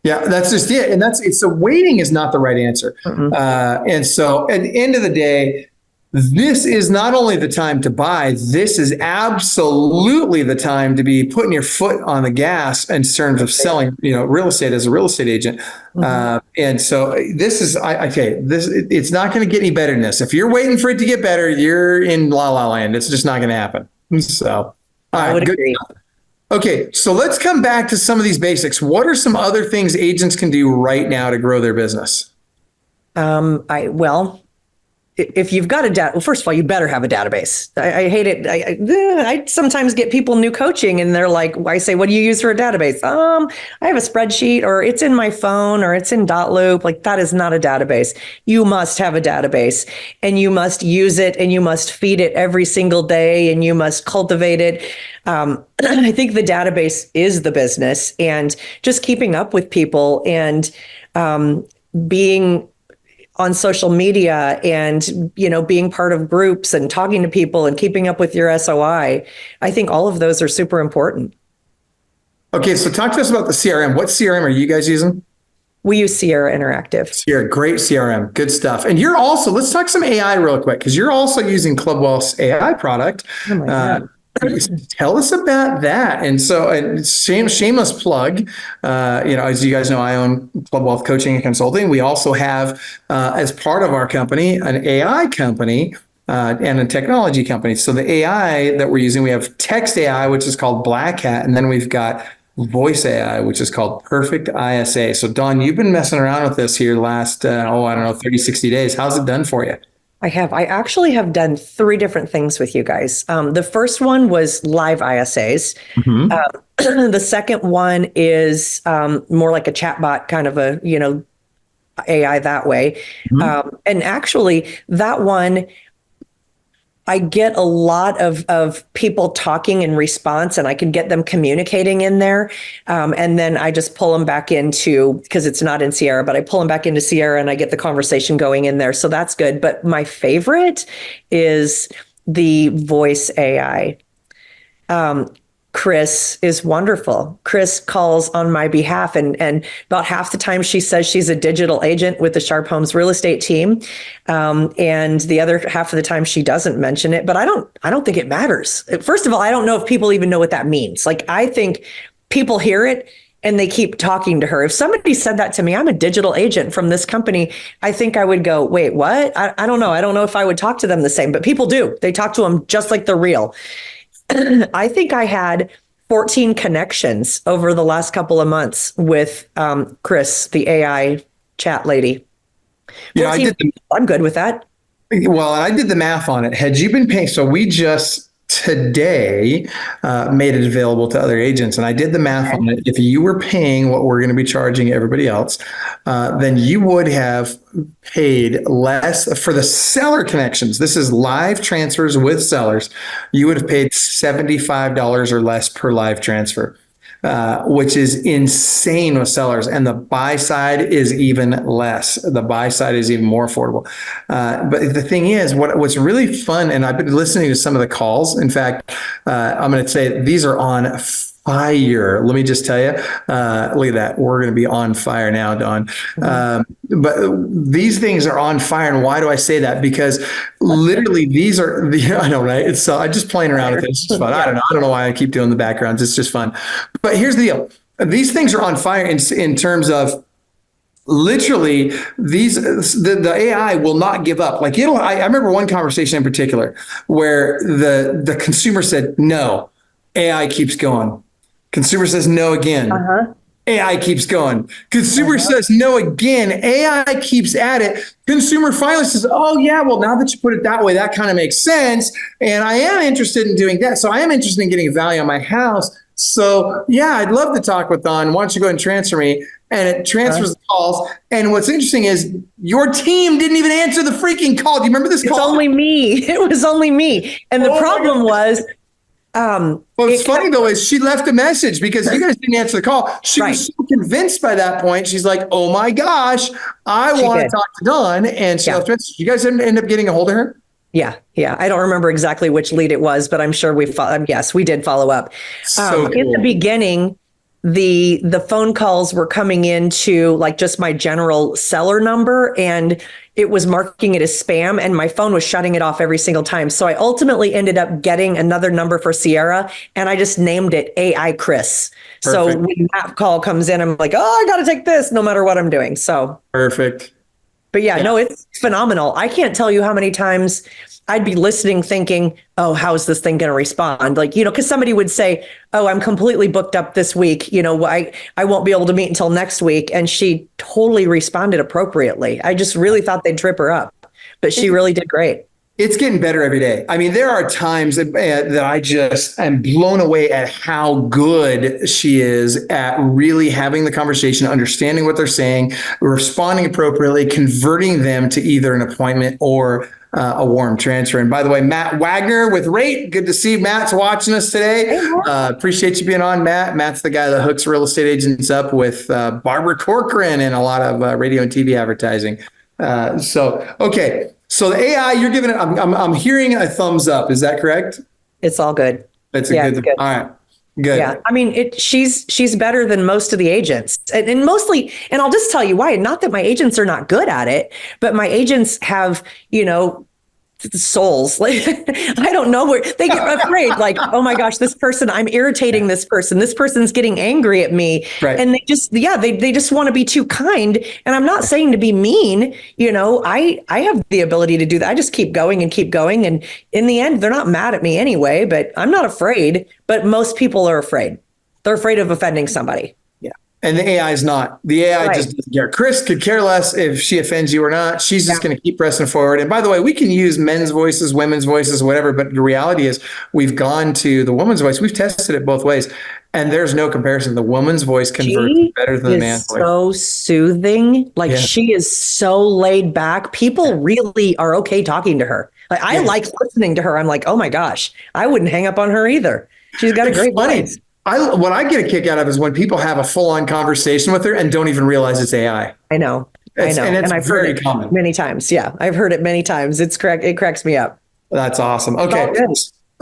Yeah, that's just it. And so waiting is not the right answer. And so at the end of the day, this is not only the time to buy, this is absolutely the time to be putting your foot on the gas in terms of selling, real estate as a real estate agent. And so this is, it's not going to get any better than this. If you're waiting for it to get better, you're in la la land. It's just not going to happen. So, I would agree. Okay, so let's come back to some of these basics. What are some other things agents can do right now to grow their business? Well, if you've got well, first of all, you better have a database. I hate it. I sometimes get people new coaching and they're like, I say, what do you use for a database? I have a spreadsheet, or it's in my phone, or it's in Dotloop. Like, that is not a database. You must have a database, and you must use it, and you must feed it every single day, and you must cultivate it. I think the database is the business, and just keeping up with people, and being on social media, and being part of groups and talking to people and keeping up with your SOI. I think all of those are super important. Okay, so talk to us about the CRM. What CRM are you guys using? We use Sierra Interactive. Sierra, great CRM, good stuff. And you're also, let's talk some AI real quick, because you're also using Clubwell's AI product. Oh my God. Tell us about that. And so, shameless plug, as you guys know, I own Club Wealth Coaching and Consulting. We also have, as part of our company, an AI company and a technology company. So the AI that we're using, we have text AI, which is called Black Hat, and then we've got voice AI, which is called Perfect ISA. So Dawn, you've been messing around with this here last, 30, 60 days. How's it done for you? I have. I actually have done 3 different things with you guys. The first one was live ISAs. Mm-hmm. The second one is more like a chatbot, kind of a, AI that way. Mm-hmm. And actually, that one, I get a lot of people talking in response, and I can get them communicating in there. And then I just pull them back into, because it's not in Sierra, but I pull them back into Sierra and I get the conversation going in there. So that's good. But my favorite is the voice AI. Chris is wonderful. Chris calls on my behalf, and about half the time she says she's a digital agent with the Sharp Homes real estate team, and the other half of the time she doesn't mention it. But I don't think it matters. First of all, I don't know if people even know what that means. Like, I think people hear it and they keep talking to her. If somebody said that to me, I'm a digital agent from this company, I think I would go, wait, what? I don't know. I don't know if I would talk to them the same, but people do. They talk to them just like they're real. I think I had 14 connections over the last couple of months with Chris, the AI chat lady. I'm good with that. Well, I did the math on it. Had you been paying, so we just today made it available to other agents, and I did the math on it. If you were paying what we're going to be charging everybody else, then you would have paid less for the seller connections. This is live transfers with sellers. You would have paid $75 or less per live transfer. Which is insane with sellers. And the buy side is even less. The buy side is even more affordable. But the thing is, what's really fun, and I've been listening to some of the calls. In fact, I'm going to say these are on fire. Let me just tell you, look at that. We're going to be on fire now, Dawn. But these things are on fire. And why do I say that? Because literally these are I know, right? It's I'm just playing around with it. It's just fun. I don't know why I keep doing the backgrounds. It's just fun. But here's the deal. These things are on fire in terms of literally the AI will not give up. Like I remember one conversation in particular where the consumer said, no, AI keeps going. Consumer says no again. AI keeps going. Consumer says no again. AI keeps at it. Consumer finally says, oh yeah, well, now that you put it that way, that kind of makes sense. And I am interested in doing that. So I am interested in getting a value on my house. So yeah, I'd love to talk with Don. Why don't you go ahead and transfer me? And it transfers the calls. And what's interesting is your team didn't even answer the freaking call. Do you remember this call? It's only me. It was only me. And the problem was, what's funny though is she left a message because you guys didn't answer the call. She was so convinced by that point. She's like, "Oh my gosh, I want to talk to Dawn." And she left a message. You guys didn't end up getting a hold of her? Yeah. I don't remember exactly which lead it was, but I'm sure yes, we did follow up. So cool. In the beginning, the phone calls were coming into like just my general seller number, and it was marking it as spam, and my phone was shutting it off every single time. So I ultimately ended up getting another number for Sierra, and I just named it AI Chris. Perfect. So when that call comes in, I'm like, oh, I got to take this no matter what I'm doing. So perfect. But yeah, no, it's phenomenal. I can't tell you how many times I'd be listening thinking, oh, how's this thing going to respond? Like, because somebody would say, oh, I'm completely booked up this week. I won't be able to meet until next week. And she totally responded appropriately. I just really thought they'd trip her up, but she really did great. It's getting better every day. I mean, there are times that I just am blown away at how good she is at really having the conversation, understanding what they're saying, responding appropriately, converting them to either an appointment or a warm transfer. And by the way, Matt Wagner with Rate. Good to see Matt's watching us today. Appreciate you being on, Matt. Matt's the guy that hooks real estate agents up with Barbara Corcoran and a lot of radio and TV advertising. Okay. So the AI, you're giving it, I'm hearing a thumbs up. Is that correct? It's all good. That's good. All right. Good. Yeah. I mean, she's better than most of the agents, and mostly, and I'll just tell you why. Not that my agents are not good at it, but my agents have, souls. Like, I don't know where they get afraid. Like, oh my gosh, this person, I'm irritating this person. This person's getting angry at me. Right. And they just want to be too kind. And I'm not saying to be mean, I have the ability to do that. I just keep going and keep going. And in the end, they're not mad at me anyway, but I'm not afraid. But most people are afraid. They're afraid of offending somebody. And the AI is not. The AI just doesn't care. Chris could care less if she offends you or not. She's just going to keep pressing forward. And by the way, we can use men's voices, women's voices, whatever. But the reality is we've gone to the woman's voice. We've tested it both ways. And there's no comparison. The woman's voice converts better than the man's voice. So soothing. Like she is so laid back. People really are okay talking to her. Like I like listening to her. I'm like, oh my gosh, I wouldn't hang up on her either. She's got a great voice. What I get a kick out of is when people have a full-on conversation with her and don't even realize it's AI. I know. And I've heard it common. Many times. Yeah, I've heard it many times. It cracks me up. That's awesome. Okay.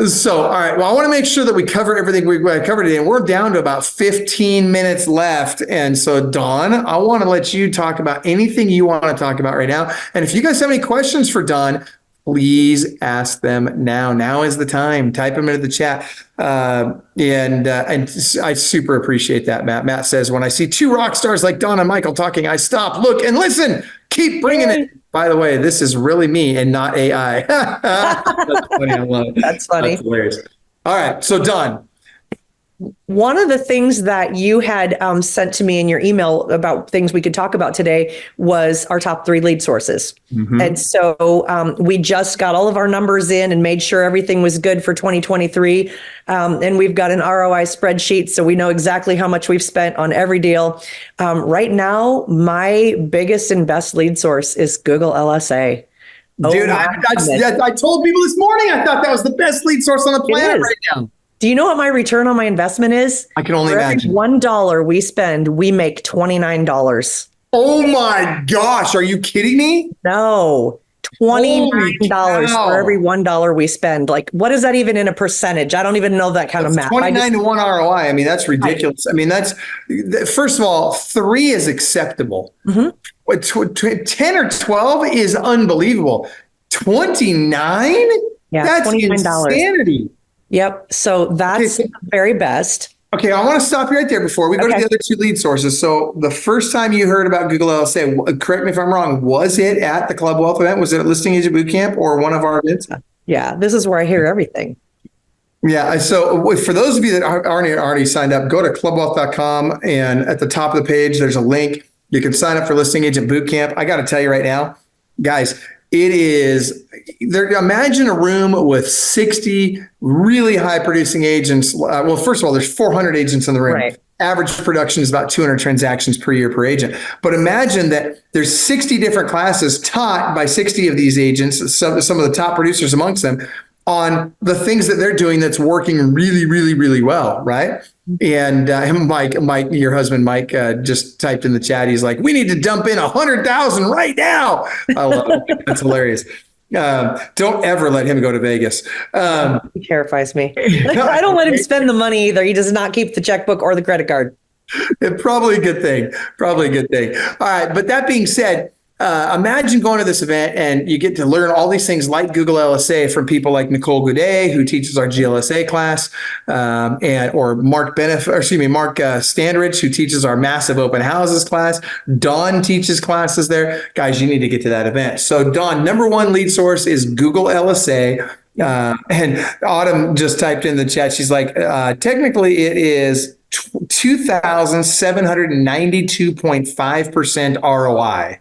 So, all right. Well, I want to make sure that we cover everything we covered today. And we're down to about 15 minutes left. And so, Dawn, I want to let you talk about anything you want to talk about right now. And if you guys have any questions for Dawn, please ask them now. Now is the time. Type them into the chat. And I super appreciate that, Matt. Matt says, when I see two rock stars like Dawn and Michael talking, I stop, look, and listen. Keep bringing it. By the way, this is really me and not AI. That's funny. I love it. That's funny. That's hilarious. All right. So, Dawn. One of the things that you had sent to me in your email about things we could talk about today was our top 3 lead sources. Mm-hmm. And so we just got all of our numbers in and made sure everything was good for 2023. And we've got an ROI spreadsheet, so we know exactly how much we've spent on every deal. Right now, my biggest and best lead source is Google LSA. Dude, I told people this morning, I thought that was the best lead source on the planet right now. Do you know what my return on my investment is? I can only imagine. For every $1 we spend, we make $29. Oh my gosh. Are you kidding me? No. $29 for every $1 we spend. Like, what is that even in a percentage? I don't even know that kind of math. 29 to 1 ROI. I mean, that's ridiculous. I mean, first of all, 3 is acceptable. Mm-hmm. 10 or 12 is unbelievable. 29? Yeah, that's $29. insanity. Yep. So that's the very best. Okay, I want to stop you right there before we go to the other 2 lead sources. So the first time you heard about Google LSA, correct me if I'm wrong, was it at the Club Wealth event? Was it at Listing Agent Bootcamp or one of our events? Yeah, this is where I hear everything. Yeah. So for those of you that aren't already signed up, go to clubwealth.com, and at the top of the page, there's a link. You can sign up for Listing Agent Bootcamp. I got to tell you right now, guys, it is there. Imagine a room with 60 really high producing agents. Well, first of all, there's 400 agents in the room. Right. Average production is about 200 transactions per year per agent. But imagine that there's 60 different classes taught by 60 of these agents, some of the top producers amongst them, on the things that they're doing that's working really, really, really well, right? And Mike, your husband, Mike, just typed in the chat. He's like, we need to dump in 100,000 right now. I love it. That's hilarious. Don't ever let him go to Vegas. He terrifies me. I don't let him spend the money either. He does not keep the checkbook or the credit card. Probably a good thing. All right. But that being said, imagine going to this event and you get to learn all these things like Google LSA from people like Nicole Goudet, who teaches our GLSA class, or Mark Standridge, who teaches our massive open houses class. Dawn teaches classes there. Guys, you need to get to that event. So Dawn, number one lead source is Google LSA. And Autumn just typed in the chat. She's like, technically it is 2,792.5% ROI,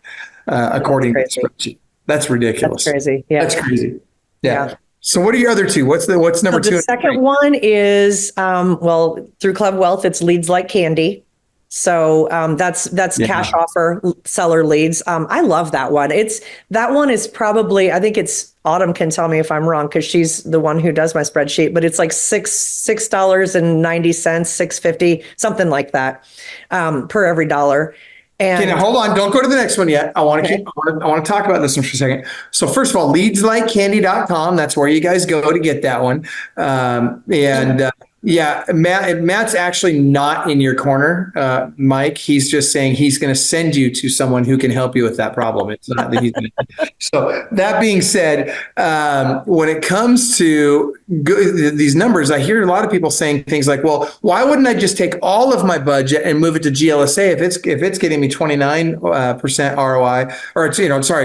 according to the spreadsheet. That's ridiculous. That's crazy. Yeah. That's crazy. Yeah. So what are your other two? What's number two? The second one is, through Club Wealth, it's leads like candy. So that's cash offer seller leads. I love that one. That one is probably, I think it's, Autumn can tell me if I'm wrong because she's the one who does my spreadsheet, but it's like $6.90, $6.50, something like that, per every dollar. And now, hold on, don't go to the next one yet. I want to talk about this one for a second. So first of all, leadslikecandy.com, that's where you guys go to get that one. Matt's actually not in your corner, Mike. He's just saying he's going to send you to someone who can help you with that problem. It's not that he's going to. So that being said, when it comes to these numbers, I hear a lot of people saying things like, well, why wouldn't I just take all of my budget and move it to GLSA if it's getting me 29% ROI, or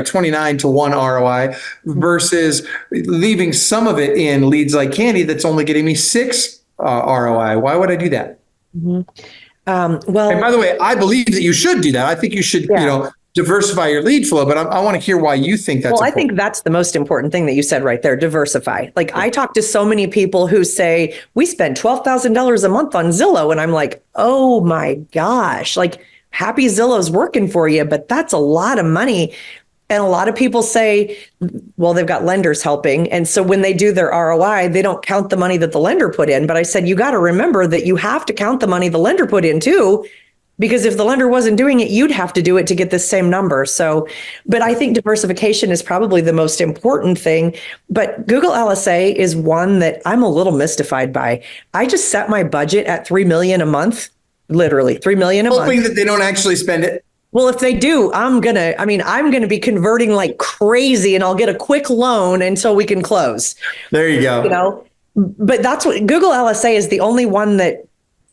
29 to 1 ROI, versus leaving some of it in leads like candy that's only getting me 6 ROI. Why would I do that? Mm-hmm. And by the way, I believe that you should do that. I think you should, diversify your lead flow, but I want to hear why you think that's important. I think that's the most important thing that you said right there, diversify. Like I talk to so many people who say, we spend $12,000 a month on Zillow. And I'm like, oh my gosh, like happy Zillow's working for you, but that's a lot of money. And a lot of people say, well, they've got lenders helping. And so when they do their ROI, they don't count the money that the lender put in. But I said, you got to remember that you have to count the money the lender put in too, because if the lender wasn't doing it, you'd have to do it to get the same number. So, but I think diversification is probably the most important thing. But Google LSA is one that I'm a little mystified by. I just set my budget at $3 million a month, literally $3 million a month. Hoping that they don't actually spend it. Well, if they do, I'm going to be converting like crazy, and I'll get a quick loan until we can close. There you go. But that's what Google LSA is, the only one that,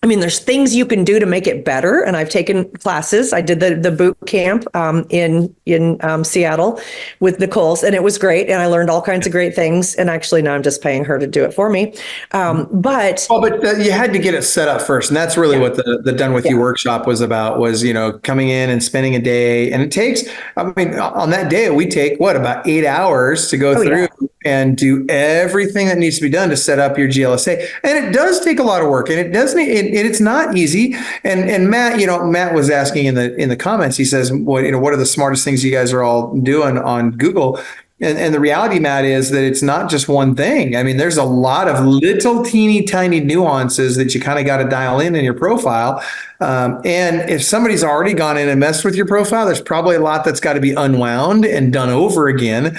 there's things you can do to make it better. And I've taken classes. I did the boot camp in Seattle with Nicole's, and it was great. And I learned all kinds of great things. And actually now I'm just paying her to do it for me. But you had to get it set up first. And that's really what the Done With You workshop was about, was, coming in and spending a day. And it takes, on that day, we take about 8 hours to go through and do everything that needs to be done to set up your GLSA. And it does take a lot of work, and it's not easy. And Matt was asking in the comments, he says, what are the smartest things you guys are all doing on Google? And the reality, Matt, is that it's not just one thing. There's a lot of little teeny tiny nuances that you kind of got to dial in your profile. And if somebody's already gone in and messed with your profile, there's probably a lot that's got to be unwound and done over again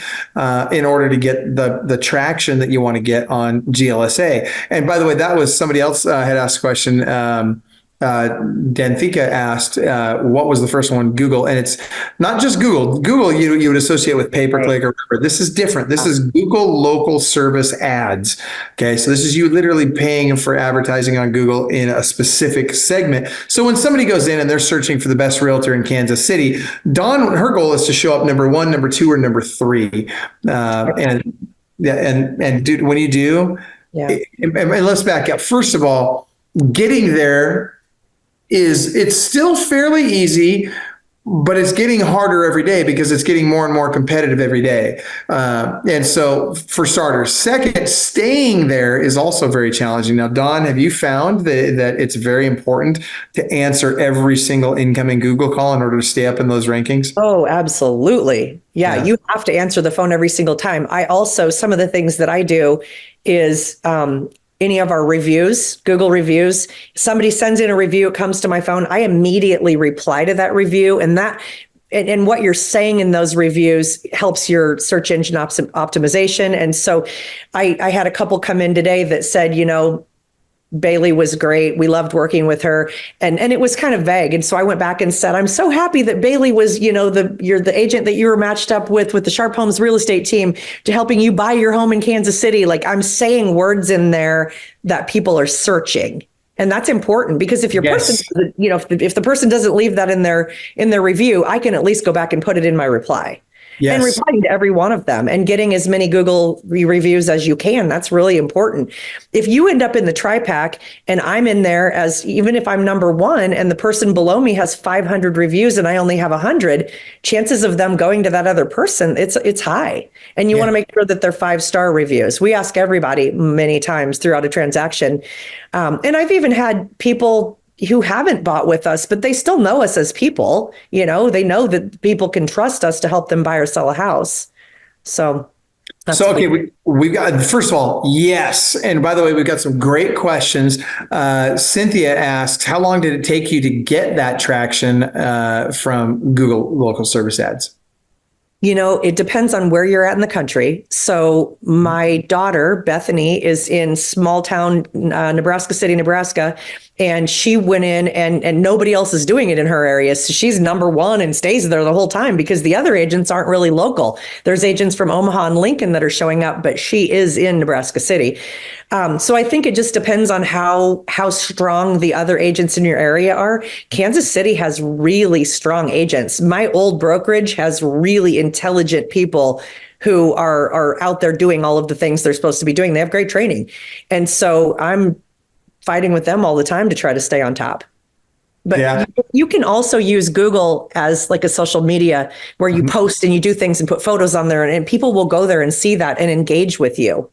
in order to get the traction that you want to get on GLSA. And by the way, that was somebody else had asked a question. Danthika asked, what was the first one? Google. And it's not just Google. Google, you would associate with pay-per-click or whatever. This is different. This is Google local service ads. Okay. So this is you literally paying for advertising on Google in a specific segment. So when somebody goes in and they're searching for the best realtor in Kansas City, Dawn, her goal is to show up number 1, number 2, or number 3. And dude, when you do, and let's back up. First of all, getting there it's still fairly easy, but it's getting harder every day because it's getting more and more competitive every day. And so for starters, second, staying there is also very challenging. Now, Dawn, have you found that it's very important to answer every single incoming Google call in order to stay up in those rankings? Oh, absolutely. Yeah. You have to answer the phone every single time. Some of the things that I do is, any of our reviews, Google reviews, somebody sends in a review, it comes to my phone, I immediately reply to that review. And what you're saying in those reviews helps your search engine optimization. And so I had a couple come in today that said, Bailey was great. We loved working with her, and it was kind of vague. And so I went back and said, I'm so happy that Bailey was, you're the agent that you were matched up with the Sharp Homes real estate team to helping you buy your home in Kansas City. Like, I'm saying words in there that people are searching. And that's important, because if your person, if the person doesn't leave that in their review, I can at least go back and put it in my reply. And replying to every one of them and getting as many Google reviews as you can. That's really important. If you end up in the tri-pack and I'm in there as, even if I'm number one and the person below me has 500 reviews and I only have 100, chances of them going to that other person, it's high. And you want to make sure that they're 5-star reviews. We ask everybody many times throughout a transaction. And I've even had people who haven't bought with us, but they still know us as people. They know that people can trust us to help them buy or sell a house. So okay, we've got, first of all, yes. And by the way, we've got some great questions. Cynthia asks, how long did it take you to get that traction from Google local service ads? It depends on where you're at in the country. So my daughter, Bethany, is in small town, Nebraska City, Nebraska. And she went in and nobody else is doing it in her area. So she's number one and stays there the whole time because the other agents aren't really local. There's agents from Omaha and Lincoln that are showing up, but she is in Nebraska City. So I think it just depends on how strong the other agents in your area are. Kansas City has really strong agents. My old brokerage has really intelligent people who are out there doing all of the things they're supposed to be doing. They have great training. And so I'm fighting with them all the time to try to stay on top. But you can also use Google as like a social media where you post and you do things and put photos on there, and people will go there and see that and engage with you.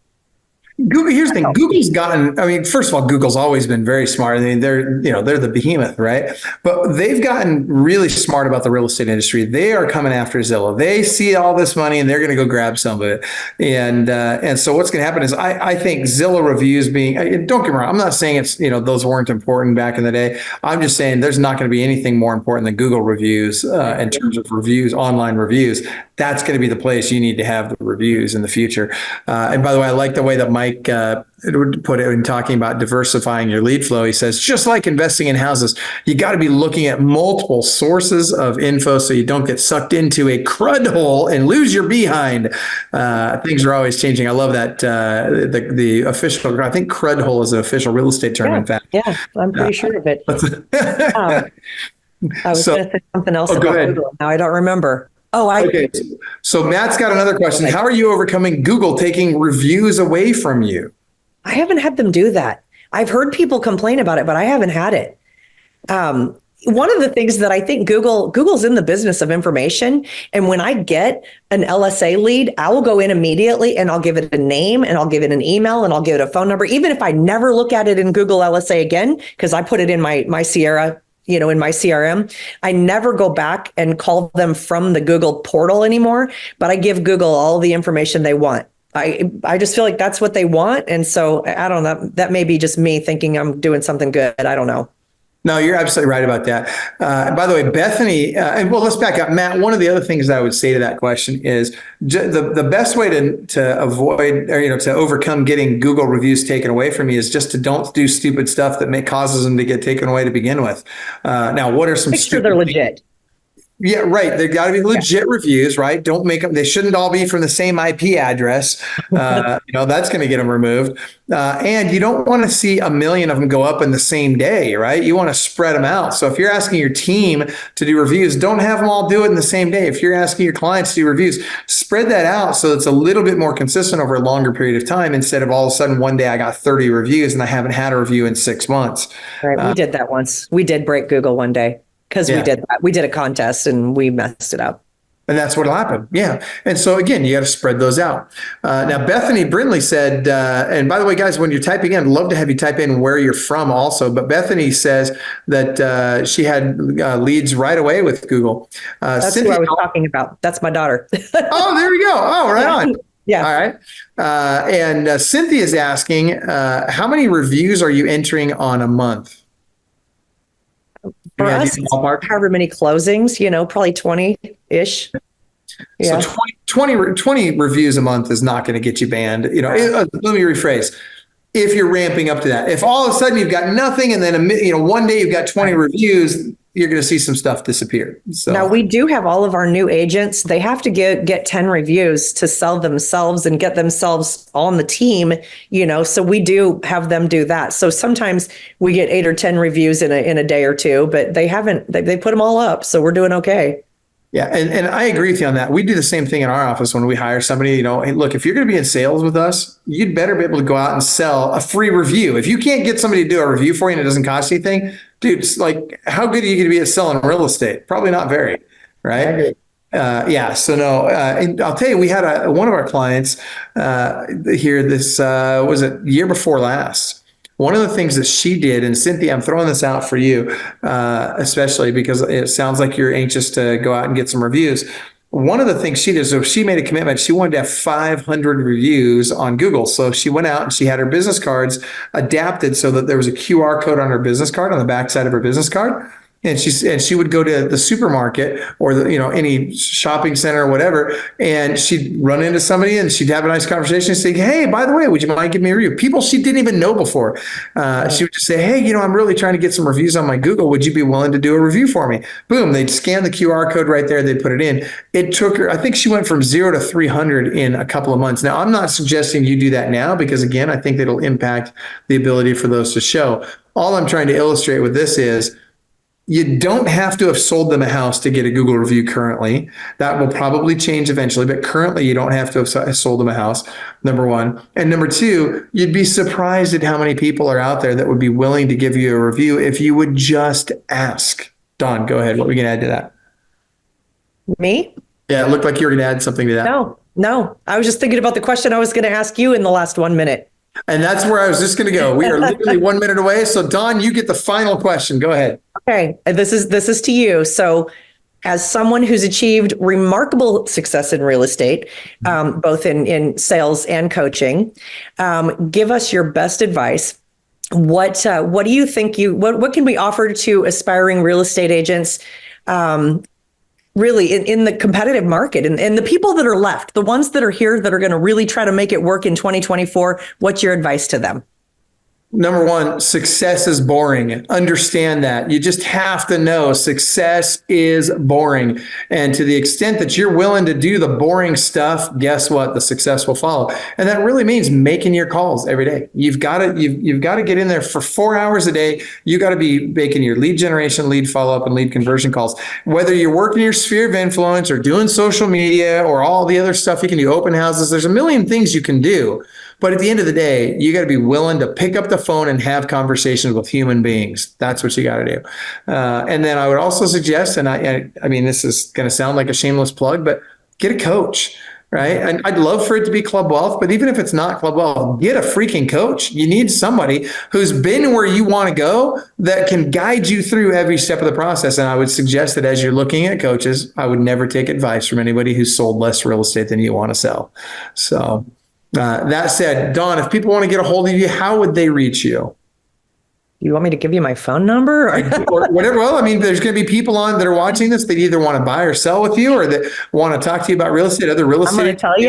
Google, here's the thing. Google's gotten, first of all, Google's always been very smart. They're the behemoth, right? But they've gotten really smart about the real estate industry. They are coming after Zillow. They see all this money and they're going to go grab some of it. And so what's going to happen is I think Zillow reviews don't get me wrong. I'm not saying it's, those weren't important back in the day. I'm just saying there's not going to be anything more important than Google reviews in terms of reviews, online reviews. That's going to be the place you need to have the reviews in the future. And by the way, I like the way that Mike put it in talking about diversifying your lead flow. He says, just like investing in houses, you got to be looking at multiple sources of info so you don't get sucked into a crud hole and lose your behind. Things are always changing. I love that. The official, I think crud hole is an official real estate term, in fact. Yeah, I'm pretty sure of it. I was going to say something else about Google. Now I don't remember. Okay. So Matt's got another question. How are you overcoming Google taking reviews away from you? I haven't had them do that. I've heard people complain about it, but I haven't had it. One of the things that I think Google's in the business of information. And when I get an LSA lead, I will go in immediately and I'll give it a name and I'll give it an email and I'll give it a phone number, even if I never look at it in Google LSA again, because I put it in my Sierra, in my CRM. I never go back and call them from the Google portal anymore, but I give Google all the information they want. I just feel like that's what they want. And so I don't know, that may be just me thinking I'm doing something good. I don't know. No, you're absolutely right about that. By the way, Bethany, let's back up. Matt, one of the other things I would say to that question is the best way to avoid or, to overcome getting Google reviews taken away from you is just to don't do stupid stuff that causes them to get taken away to begin with. Now, what are some Make sure they're legit. Yeah, right. They've got to be legit reviews, right? Don't make them. They shouldn't all be from the same IP address. That's going to get them removed. And you don't want to see 1 million of them go up in the same day, right? You want to spread them out. So if you're asking your team to do reviews, don't have them all do it in the same day. If you're asking your clients to do reviews, spread that out so it's a little bit more consistent over a longer period of time instead of all of a sudden one day I got 30 reviews and I haven't had a review in 6 months. Right. We did that once. We did break Google one day. Because we did that. We did a contest and we messed it up. And that's what'll happen. Yeah. And so again, you got to spread those out. Now, Bethany Brindley said, and by the way, guys, when you're typing in, I'd love to have you type in where you're from also. But Bethany says that she had leads right away with Google. That's Cynthia, who I was talking about. That's my daughter. Oh, there we go. Oh, right on. Yeah. All right. And Cynthia's asking, how many reviews are you entering on a month? For us, however many closings, probably 20-ish. Yeah. So 20 reviews a month is not going to get you banned. Let me rephrase. if you're ramping up to that. If all of a sudden you've got nothing and then one day you've got 20 reviews, you're going to see some stuff disappear. So now we do have all of our new agents. They have to get 10 reviews to sell themselves and get themselves on the team, so we do have them do that. So sometimes we get 8 or 10 reviews in a day or two, but they put them all up. So we're doing okay. Yeah, and I agree with you on that. We do the same thing in our office when we hire somebody. Hey, look, if you're going to be in sales with us, you'd better be able to go out and sell a free review. If you can't get somebody to do a review for you and it doesn't cost you anything, dude, it's like, how good are you going to be at selling real estate? Probably not very, right? I agree. So no, and I'll tell you, we had one of our clients here. This was it year before last. One of the things that she did, and Cynthia, I'm throwing this out for you, especially because it sounds like you're anxious to go out and get some reviews. One of the things she did, so she made a commitment. She wanted to have 500 reviews on Google. So she went out and she had her business cards adapted so that there was a QR code on her business card, on the backside of her business card. And she would go to the supermarket or any shopping center or whatever, and she'd run into somebody and she'd have a nice conversation and say, "Hey, by the way, would you mind giving me a review?" People she didn't even know before. She would just say, "Hey, I'm really trying to get some reviews on my Google. Would you be willing to do a review for me?" Boom, they'd scan the QR code right there. They'd put it in. It took her, I think she went from 0 to 300 in a couple of months. Now, I'm not suggesting you do that now because, again, I think that'll impact the ability for those to show. All I'm trying to illustrate with this is, you don't have to have sold them a house to get a Google review currently. That will probably change eventually, but currently you don't have to have sold them a house, number one. And number two, you'd be surprised at how many people are out there that would be willing to give you a review if you would just ask. Dawn, go ahead. What are we going to add to that? Me? Yeah, it looked like you were going to add something to that. No. I was just thinking about the question I was going to ask you in the last 1 minute. And that's where I was just going to go. We are literally 1 minute away. So Dawn, you get the final question. Go ahead. Okay. This is to you. So as someone who's achieved remarkable success in real estate, both in sales and coaching, give us your best advice. What do you think what can we offer to aspiring real estate agents, really in the competitive market and the people that are left, the ones that are here that are going to really try to make it work in 2024? What's your advice to them? Number one, success is boring. Understand that. You just have to know success is boring. And to the extent that you're willing to do the boring stuff, guess what? The success will follow. And that really means making your calls every day. You've got to get in there for 4 hours a day. You got to be making your lead generation, lead follow-up, and lead conversion calls. Whether you're working your sphere of influence or doing social media or all the other stuff you can do, open houses, there's a million things you can do. But at the end of the day, you got to be willing to pick up the phone and have conversations with human beings. That's what you got to do. And then I would also suggest, and I mean, this is going to sound like a shameless plug, but get a coach, right? And I'd love for it to be Club Wealth, but even if it's not Club Wealth, get a freaking coach. You need somebody who's been where you want to go that can guide you through every step of the process. And I would suggest that as you're looking at coaches, I would never take advice from anybody who's sold less real estate than you want to sell. So that said, Dawn, if people want to get a hold of you, how would they reach you? You want me to give you my phone number or whatever? Well, I mean, there's going to be people on that are watching this that either want to buy or sell with you, or that want to talk to you about real estate, other real estate. I'm going to tell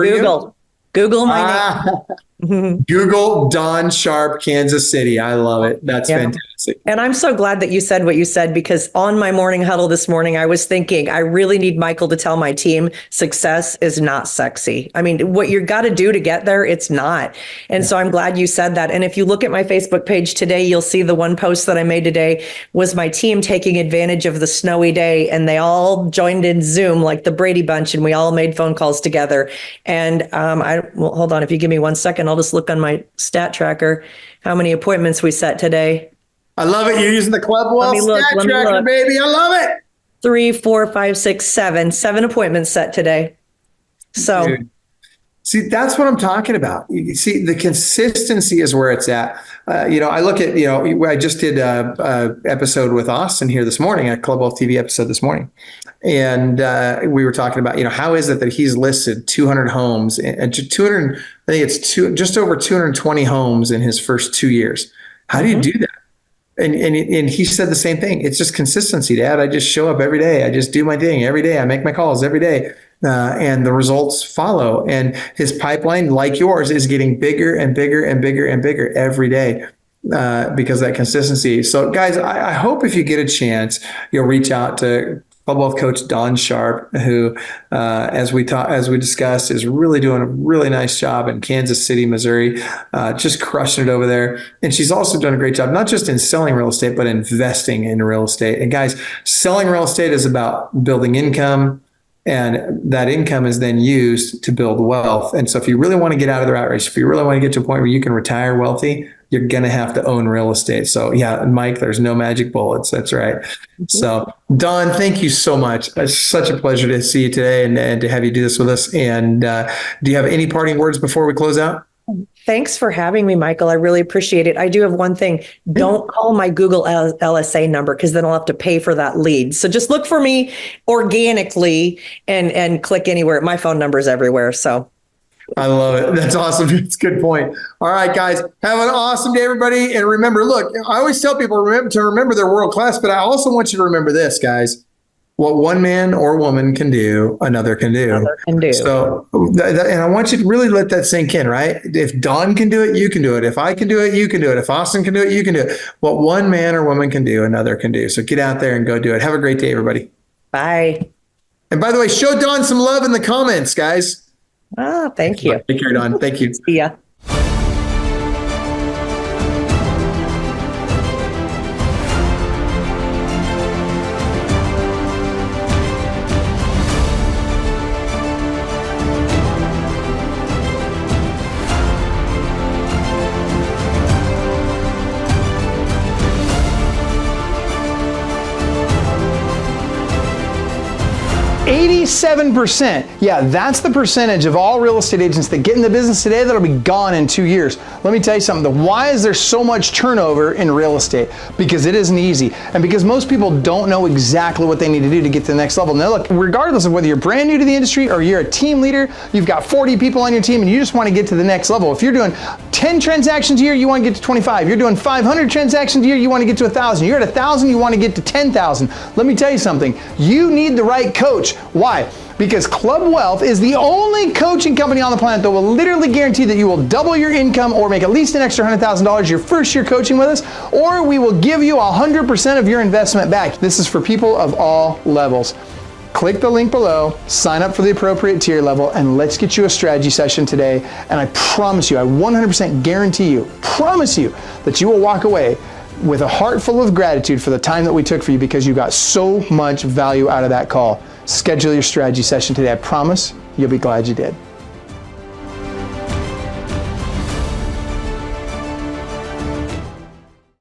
you, Google my name. Google Dawn Sharp, Kansas City. I love it. That's fantastic. And I'm so glad that you said what you said, because on my morning huddle this morning, I was thinking, I really need Michael to tell my team success is not sexy. I mean, what you got to do to get there, it's not. And so I'm glad you said that. And if you look at my Facebook page today, you'll see the one post that I made today was my team taking advantage of the snowy day. And they all joined in Zoom like the Brady Bunch, and we all made phone calls together. And well, hold on. If you give me 1 second, I'll just look on my stat tracker, how many appointments we set today. I love it. You're using the Club Wealth stat tracker, baby. I love it. 3, 4, 5, 6, 7. 7 appointments set today. So, dude. See, that's what I'm talking about. You see, the consistency is where it's at. I look at, I just did a episode with Austin here this morning, a Club Wealth TV episode this morning. And we were talking about, how is it that he's listed 200 homes and 200, I think it's just over 220 homes in his first 2 years. How do you do that? And he said the same thing. It's just consistency, Dad. I just show up every day. I just do my thing every day. I make my calls every day. and the results follow. And his pipeline, like yours, is getting bigger and bigger and bigger and bigger every day. Because of that consistency. So guys, I hope if you get a chance, you'll reach out to Club Wealth coach Don Sharp, who, as we discussed, is really doing a really nice job in Kansas City, Missouri, just crushing it over there. And she's also done a great job, not just in selling real estate, but investing in real estate. And guys, selling real estate is about building income, and that income is then used to build wealth. And so if you really want to get out of the rat race, if you really want to get to a point where you can retire wealthy, you're going to have to own real estate. So yeah, Mike, there's no magic bullets. That's right. So Don, thank you so much. It's such a pleasure to see you today and to have you do this with us. And do you have any parting words before we close out? Thanks for having me, Michael. I really appreciate it. I do have one thing. Don't call my Google LSA number, because then I'll have to pay for that lead. So just look for me organically and click anywhere. My phone number is everywhere. So I love it. That's awesome. That's a good point. All right, guys, have an awesome day, everybody. And remember, look, I always tell people to remember they're world class, but I also want you to remember this, guys. What one man or woman can do, another can do. So, and I want you to really let that sink in, right? If Don can do it, you can do it. If I can do it, you can do it. If Austin can do it, you can do it. What one man or woman can do, another can do. So get out there and go do it. Have a great day, everybody. Bye. And by the way, show Don some love in the comments, guys. Thank you. Take care, Don. Thank you. See ya. 87%. Yeah, that's the percentage of all real estate agents that get in the business today that'll be gone in 2 years. Let me tell you something. Why is there so much turnover in real estate? Because it isn't easy. And because most people don't know exactly what they need to do to get to the next level. Now look, regardless of whether you're brand new to the industry or you're a team leader, you've got 40 people on your team and you just want to get to the next level. If you're doing 10 transactions a year, you want to get to 25. You're doing 500 transactions a year, you want to get to 1,000. You're at 1,000, you want to get to 10,000. Let me tell you something. You need the right coach. Why? Because Club Wealth is the only coaching company on the planet that will literally guarantee that you will double your income or make at least an extra $100,000 your first year coaching with us, or we will give you 100% of your investment back. This is for people of all levels. Click the link below, sign up for the appropriate tier level, and let's get you a strategy session today. And I promise you, I 100% guarantee you, promise you that you will walk away with a heart full of gratitude for the time that we took for you, because you got so much value out of that call. Schedule your strategy session today. I promise you'll be glad you did.